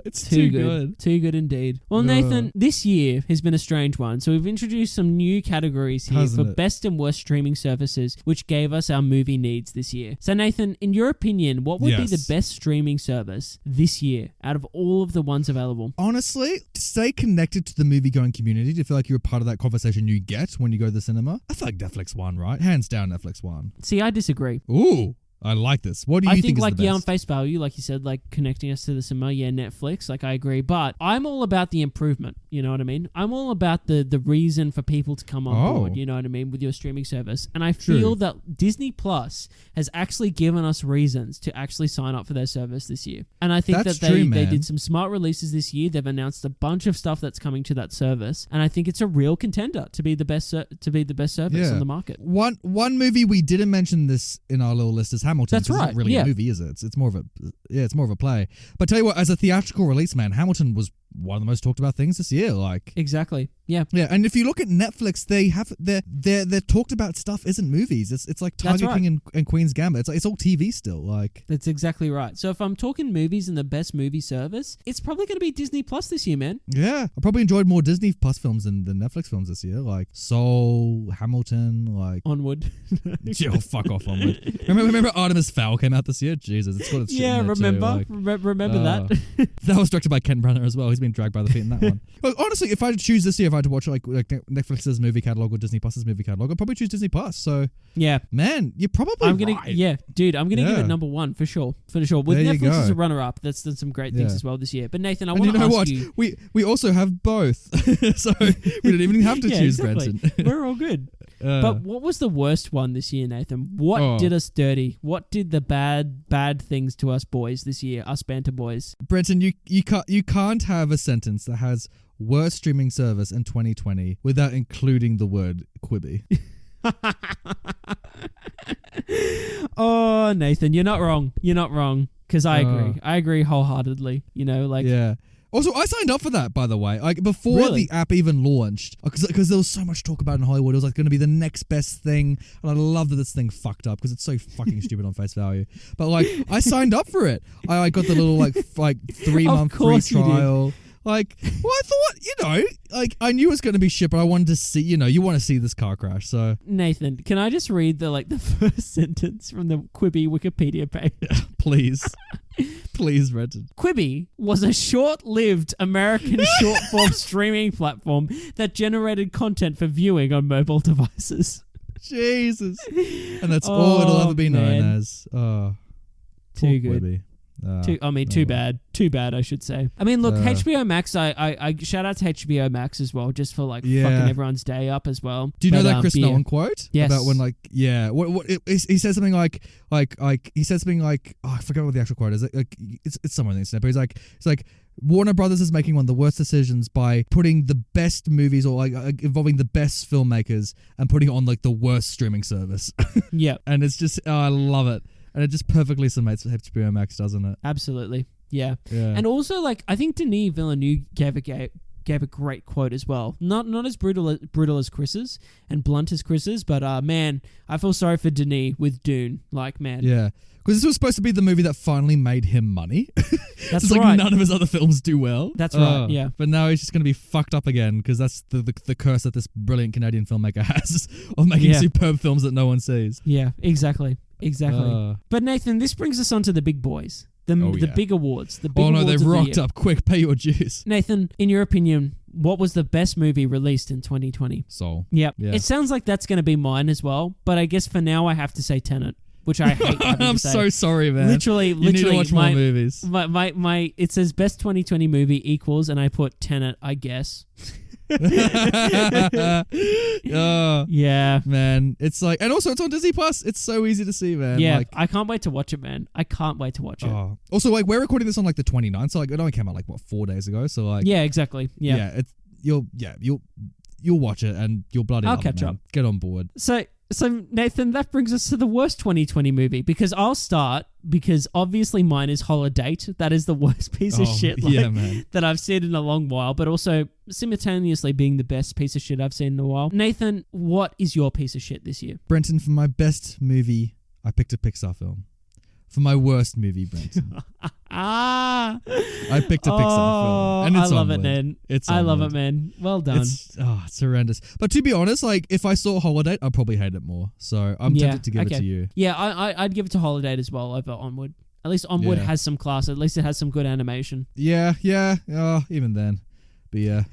it's too good. Too good indeed. Well, Nathan, this year has been a strange one. So we've introduced some new categories here for best and worst streaming services, which gave us our movie needs this year. So, Nathan, in your opinion, what would be the best streaming service this year out of all of the ones available? Honestly, to stay connected to the movie-going community, to feel like you're a part of that conversation you get when you go to the cinema, I feel like Netflix won, right? Hands down, Netflix won. See, I disagree. Ooh, I like this. What do you think is like, the best? on face value, like you said, like connecting us to the cinema, Netflix, like I agree. But I'm all about the improvement, you know what I mean? I'm all about the reason for people to come on board, you know what I mean, with your streaming service. And I feel that Disney Plus has actually given us reasons to actually sign up for their service this year. And I think they did some smart releases this year. They've announced a bunch of stuff that's coming to that service. And I think it's a real contender to be the best service on the market. One movie we didn't mention this in our little list is Hamilton. That's right. It's not really a movie, is it? It's more of a play. But tell you what, as a theatrical release, man, Hamilton was one of the most talked about things this year. Like, exactly. Yeah. And if you look at Netflix, they have their talked about stuff isn't movies. It's like Tiger King and Queen's Gambit. It's all TV still. Like, that's exactly right. So if I'm talking movies and the best movie service, it's probably going to be Disney Plus this year, man. Yeah, I probably enjoyed more Disney Plus films than Netflix films this year. Like Soul, Hamilton, like Onward. Fuck off, Onward. Remember Artemis Fowl came out this year? Jesus, it's got its shit in there remember too. Like, remember that. That was directed by Ken Branagh as well. He's been dragged by the feet in that one. Well, honestly, if I had to choose this year, if I had to watch like Netflix's movie catalog or Disney Plus's movie catalog, I'd probably choose Disney Plus. So yeah, man, you're probably right. Dude, I'm gonna give it number one for sure. With Netflix as a runner-up, that's done some great things as well this year. But Nathan, I want to ask you. We also have both, so we don't even have to choose exactly. Brenton. We're all good. But what was the worst one this year, Nathan? What did us dirty? What did the bad things to us boys this year? Us Banter boys. Brenton, you can't have a sentence that has worst streaming service in 2020 without including the word Quibi. Oh, Nathan, you're not wrong. You're not wrong. Because I agree. I agree wholeheartedly. You know, like... Yeah. Also, I signed up for that, by the way. Like, before the app even launched, because there was so much talk about it in Hollywood. It was like going to be the next best thing, and I love that this thing fucked up because it's so fucking stupid on face value. But like, I signed up for it. I got the little like 3-month free trial. Like, well, I thought, like, I knew it was going to be shit, but I wanted to see, you want to see this car crash, so. Nathan, can I just read the first sentence from the Quibi Wikipedia page? Please. Please, Brenton. Quibi was a short-lived American short-form streaming platform that generated content for viewing on mobile devices. Jesus. And that's all it'll ever be known as. Too good. Quibi. Too bad. Too bad, I should say. I mean, look, HBO Max, I shout out to HBO Max as well, just for fucking everyone's day up as well. Do you know that Chris Nolan quote? Yes. About when he said something like I forget what the actual quote is. Like, it's somewhere on the internet, but he's like Warner Brothers is making one of the worst decisions by putting the best movies or like involving the best filmmakers and putting it on like the worst streaming service. Yeah. And it's just, I love it. And it just perfectly summates HBO Max, doesn't it? Absolutely. Yeah. And also, like, I think Denis Villeneuve gave a great quote as well. Not as brutal as Chris's and blunt as Chris's, but man, I feel sorry for Denis with Dune. Like, man. Yeah. Because this was supposed to be the movie that finally made him money. That's right. Like none of his other films do well. That's right, yeah. But now he's just going to be fucked up again because that's the curse that this brilliant Canadian filmmaker has of making superb films that no one sees. Yeah, exactly. But Nathan, this brings us on to the big boys. The big awards. The big awards they've rocked up. Quick, pay your dues. Nathan, in your opinion, what was the best movie released in 2020? Soul. Yep. Yeah. It sounds like that's going to be mine as well, but I guess for now I have to say Tenet, which I hate having I'm to say. so sorry, man. Literally, you need to watch more movies. My it says best 2020 movie equals, and I put Tenet, I guess. Yeah, man, it's like, and also it's on Disney Plus. It's so easy to see, man. Yeah, like, I can't wait to watch it, man. I can't wait to watch it. Also, like, we're recording this on like the 29th, so like it only came out like 4 days ago. So like, yeah, exactly. Yeah, you'll watch it and you'll bloody. I'll love catch it, up. Get on board. So So, Nathan, that brings us to the worst 2020 movie, because I'll start, because obviously mine is Holidate. That is the worst piece of shit man. that I've seen in a long while, but also simultaneously being the best piece of shit I've seen in a while. Nathan, what is your piece of shit this year? Brenton, for my best movie, I picked a Pixar film. For my worst movie, Brenton, I picked a Pixar film. And it's I love Onward. it, man. It's I love Onward. it, man. Well done. It's horrendous. But to be honest, like, if I saw Holidate, I'd probably hate it more. So I'm tempted to give it to you. Yeah, I'd give it to Holidate as well over Onward. At least Onward has some class. At least it has some good animation. Yeah. Even then. But yeah.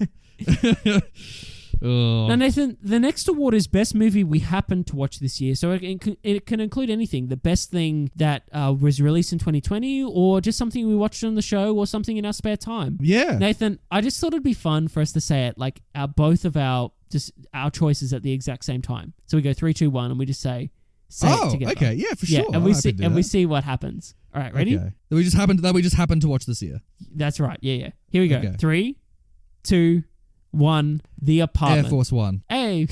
Now, Nathan, the next award is Best Movie We Happened to Watch This Year. So it can include anything. The best thing that was released in 2020, or just something we watched on the show, or something in our spare time. Yeah. Nathan, I just thought it'd be fun for us to say it, like both of our choices at the exact same time. So we go 3, 2, 1, and we just say it together. Okay. Yeah, for sure. And we see what happens. All right, ready? Okay. That we just happened to watch this year. That's right. Yeah. Here we go. Okay. 3, 2, 1. The Apartment. Air Force One. Hey.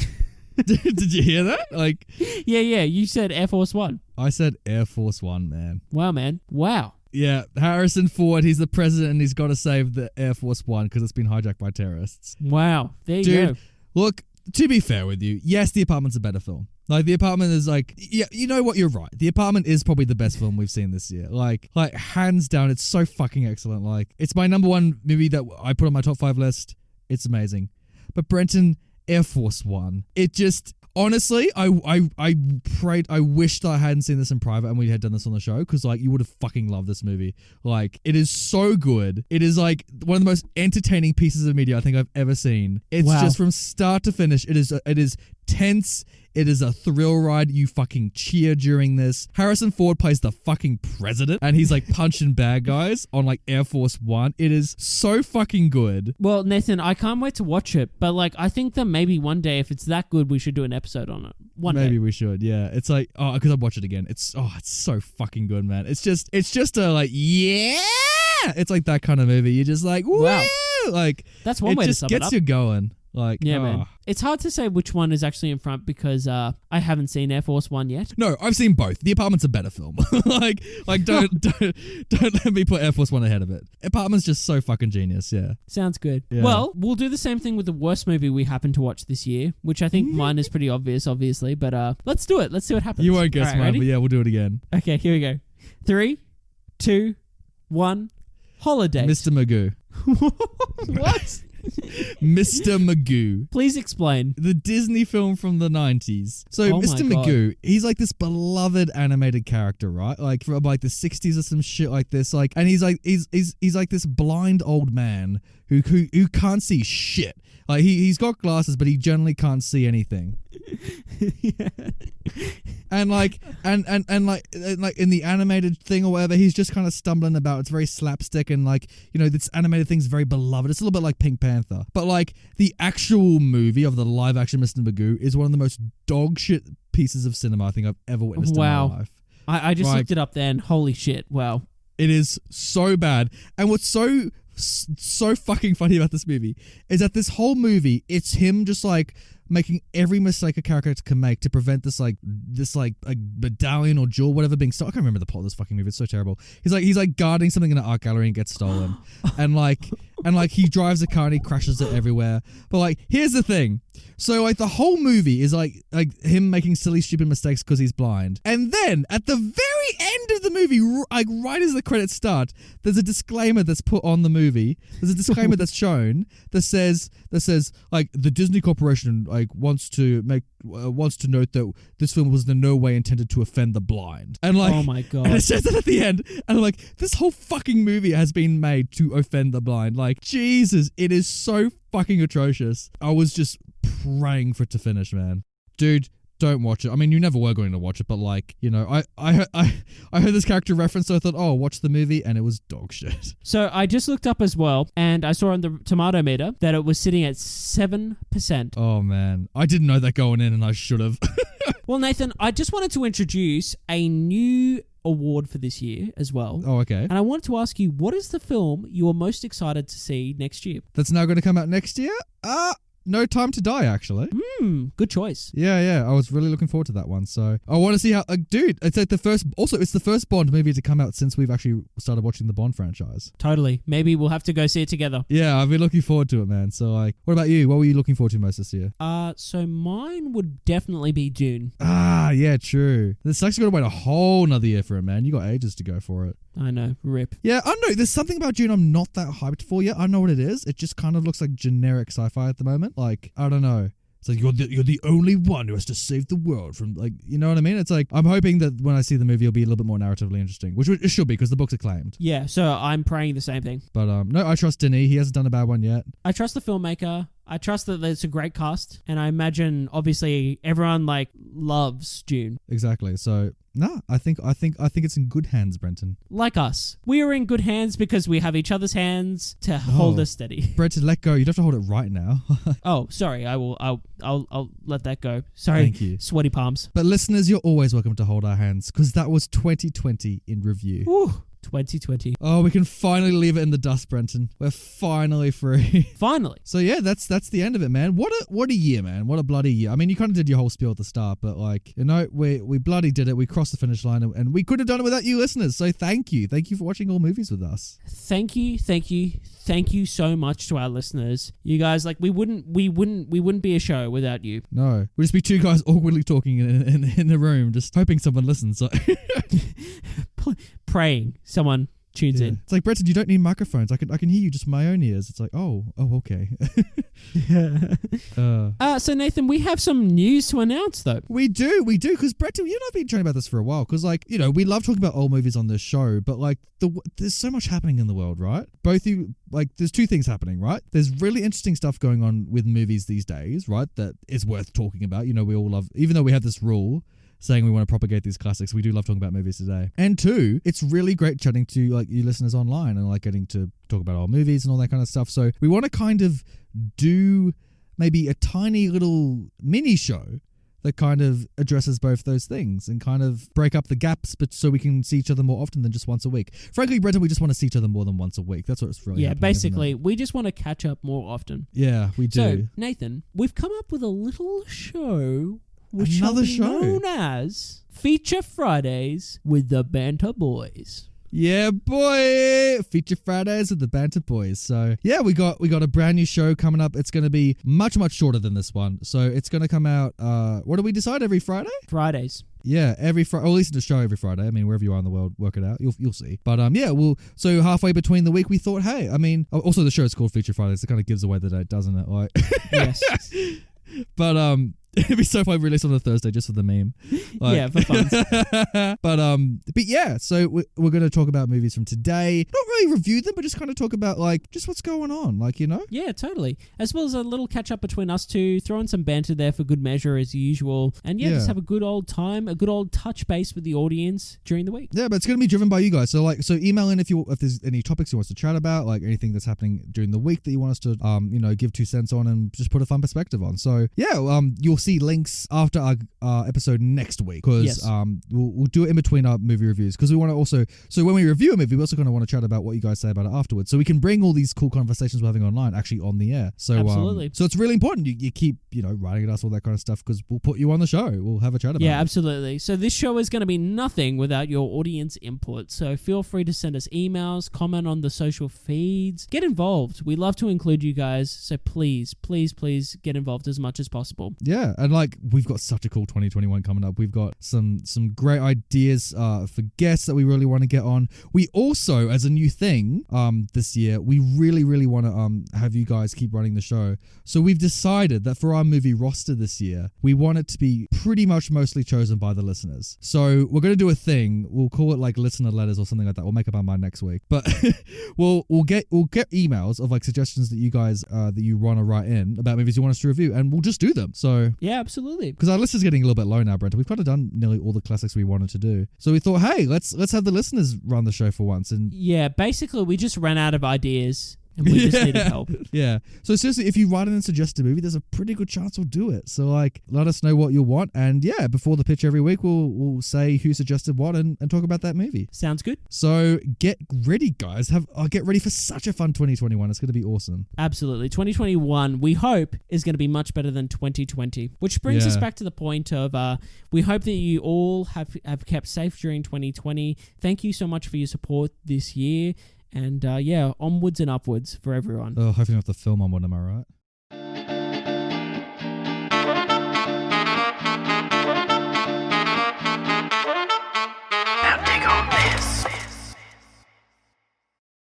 Did you hear that? Like, Yeah. You said Air Force One. I said Air Force One, man. Wow, man. Wow. Yeah, Harrison Ford, he's the president and he's got to save the Air Force One because it's been hijacked by terrorists. Wow. There you Dude, go. look, to be fair with you, yes, The Apartment's a better film. Like, The Apartment is like, yeah, you know what? You're right. The Apartment is probably the best film we've seen this year. Like hands down, it's so fucking excellent. Like, it's my number one movie that I put on my top 5 list. It's amazing. But Brenton, Air Force One, it just... Honestly, I wished I hadn't seen this in private and we had done this on the show, because like you would have fucking loved this movie. Like, it is so good. It is like one of the most entertaining pieces of media I think I've ever seen. It's just from start to finish. It is tense. It is a thrill ride. You fucking cheer during this. Harrison Ford plays the fucking president and he's like punching bad guys on like Air Force One. It is so fucking good. Well, Nathan, I can't wait to watch it. But like, I think that maybe one day, if it's that good, we should do an episode on it. Maybe we should. Yeah. It's like, because I'd watch it again. It's so fucking good, man. It's just a like, yeah. It's like that kind of movie. You're just like, wow. Like, that's one way to sum it up. It just gets you going. Like, man. It's hard to say which one is actually in front, because I haven't seen Air Force One yet. No, I've seen both. The Apartment's a better film. like don't let me put Air Force One ahead of it. Apartment's just so fucking genius. Yeah. Sounds good. Yeah. Well, we'll do the same thing with the worst movie we happen to watch this year, which I think mine is pretty obvious, obviously. But let's do it. Let's see what happens. You won't guess All right, mine, ready? but yeah, we'll do it again. Okay, here we go. 3, 2, 1. Holiday. Mr. Magoo. What? Mr. Magoo. Please explain. The Disney film from the 90s. So Oh Mr. my God. Magoo, he's like this beloved animated character, right? Like from like the 60s or some shit like this. Like, and he's like this blind old man who can't see shit. Like he's got glasses, but he generally can't see anything. Yeah. And like in the animated thing or whatever, he's just kind of stumbling about. It's very slapstick, and like, you know, this animated thing's very beloved. It's a little bit like Pink Panther. But like the actual movie of the live action Mr. Magoo is one of the most dog shit pieces of cinema I think I've ever witnessed in my life. I just looked it up then. Holy shit. Wow. It is so bad. And what's so fucking funny about this movie is that this whole movie, it's him just like making every mistake a character can make to prevent this medallion or jewel, whatever, being stolen. I can't remember the plot of this fucking movie. It's so terrible. He's like guarding something in an art gallery and gets stolen. and he drives a car and he crashes it everywhere. But like, here's the thing. So like the whole movie is like him making silly, stupid mistakes because he's blind. And then at the very end of the movie, like right as the credits start, there's a disclaimer that's put on the movie. There's a disclaimer that's shown that says like the Disney Corporation like wants to note that this film was in no way intended to offend the blind. And like, oh my God. And it says that at the end, and I'm like, this whole fucking movie has been made to offend the blind. Like, Jesus, it is so fucking atrocious. I was just praying for it to finish, man. Dude, don't watch it. I mean, you never were going to watch it, but like, you know, I heard this character reference, so I thought, oh, watch the movie, and it was dog shit. So I just looked up as well, and I saw on the tomato meter that it was sitting at 7%. Oh man, I didn't know that going in, and I should have. Well, Nathan, I just wanted to introduce a new award for this year as well. Oh, okay. And I wanted to ask you, what is the film you are most excited to see next year? That's now going to come out next year? No Time to Die, actually. Good choice. Yeah. I was really looking forward to that one. So I want to see how, dude, it's like it's the first Bond movie to come out since we've actually started watching the Bond franchise. Totally. Maybe we'll have to go see it together. Yeah, I've been looking forward to it, man. So like, what about you? What were you looking forward to most this year? So mine would definitely be Dune. Yeah, true. This actually got to wait a whole nother year for it, man. You got ages to go for it. I know. Rip. Yeah, I know. There's something about Dune I'm not that hyped for yet. I know what it is. It just kind of looks like generic sci-fi at the moment. Like, I don't know. It's like, you're the only one who has to save the world from, like, you know what I mean? It's like, I'm hoping that when I see the movie, it'll be a little bit more narratively interesting, which it should be because the book's acclaimed. Yeah, so I'm praying the same thing. But no, I trust Denis. He hasn't done a bad one yet. I trust the filmmaker. I trust that it's a great cast. And I imagine, obviously, everyone, like, loves Dune. Exactly. So, no, I think it's in good hands, Brenton. Like us. We are in good hands because we have each other's hands to hold us steady. Brenton, let go. You don't have to hold it right now. Oh, sorry. I'll let that go. Sorry. Thank you. Sweaty palms. But listeners, you're always welcome to hold our hands because that was 2020 in review. Whew. 2020. Oh, we can finally leave it in the dust, Brenton. We're finally free. Finally. So yeah, that's the end of it, man. What a year, man. What a bloody year. I mean, you kind of did your whole spiel at the start, but like, you know, we bloody did it. We crossed the finish line and we couldn't have done it without you listeners. So thank you. Thank you for watching all movies with us. Thank you so much to our listeners. You guys, like, we wouldn't be a show without you. No. We'd just be two guys awkwardly talking in the room, just hoping someone listens. So praying someone tunes in. It's like, Brenton, you don't need microphones. I can hear you just with my own ears. It's like, oh, okay. So Nathan, we have some news to announce though. We do, because Brenton, you and I've been chatting about this for a while, because like, you know, we love talking about old movies on this show, but like, there's so much happening in the world, right? There's two things happening, right? There's really interesting stuff going on with movies these days, right? That is worth talking about. You know, we all love, even though we have this rule saying we want to propagate these classics, we do love talking about movies today. And two, it's really great chatting to like you listeners online and like getting to talk about old movies and all that kind of stuff. So we want to kind of do maybe a tiny little mini show that kind of addresses both those things and kind of break up the gaps, but so we can see each other more often than just once a week. Frankly, Brenton, we just want to see each other more than once a week. That's what it's really happening, basically, we just want to catch up more often. Yeah, we do. So, Nathan, we've come up with a little show which Another shall be known as Feature Fridays with the Banter Boys. Yeah, boy! Feature Fridays with the Banter Boys. So, yeah, we got a brand new show coming up. It's going to be much, much shorter than this one. So, it's going to come out, what do we decide, every Friday? Fridays. Yeah, every Friday, or at least a show every Friday. I mean, wherever you are in the world, work it out. You'll see. But yeah, so halfway between the week, we thought, hey, I mean, also the show is called Feature Fridays. It kind of gives away the date, doesn't it? Like, yes. But it'd be so fun released on a Thursday just for the meme. Like, yeah, for fun. but yeah, so we're going to talk about movies from today. Not really review them, but just kind of talk about like just what's going on, like, you know? Yeah, totally. As well as a little catch up between us two, throwing some banter there for good measure as usual. And yeah, just have a good old time, a good old touch base with the audience during the week. Yeah, but it's going to be driven by you guys. So email in if there's any topics you want us to chat about, like anything that's happening during the week that you want us to give 2 cents on and just put a fun perspective on. So yeah, you'll see links after our episode next week because we'll do it in between our movie reviews because we want to also, so when we review a movie, we also kind of want to chat about what you guys say about it afterwards, so we can bring all these cool conversations we're having online actually on the air. So absolutely. So it's really important you keep writing at us, all that kind of stuff, because we'll put you on the show. We'll have a chat about it. Yeah, absolutely. So this show is going to be nothing without your audience input. So feel free to send us emails, comment on the social feeds, get involved. We love to include you guys. So please get involved as much as possible. Yeah, and like we've got such a cool 2021 coming up. We've got some great ideas for guests that we really want to get on. We also, as a new thing this year, we really want to have you guys keep running the show. So we've decided that for our movie roster this year, we want it to be pretty much mostly chosen by the listeners. So we're going to do a thing. We'll call it like listener letters or something like that. We'll make up our mind next week. But we'll get emails of like suggestions that you guys that you want to write in about movies you want us to review, and we'll just do them. So yeah, absolutely. Because our list is getting a little bit low now, Brenton. We've kind of done nearly all the classics we wanted to do. So we thought, hey, let's have the listeners run the show for once. And yeah, basically we just ran out of ideas. and we just need help. Yeah. So seriously, if you write in and suggest a movie, there's a pretty good chance we'll do it. So like, let us know what you want. And yeah, before the pitch every week, we'll say who suggested what and talk about that movie. Sounds good. So get ready, guys. Get ready for such a fun 2021. It's going to be awesome. Absolutely. 2021, we hope, is going to be much better than 2020. Which brings us back to the point of we hope that you all have kept safe during 2020. Thank you so much for your support this year. And onwards and upwards for everyone. Oh, hopefully not the film Onward, am I right?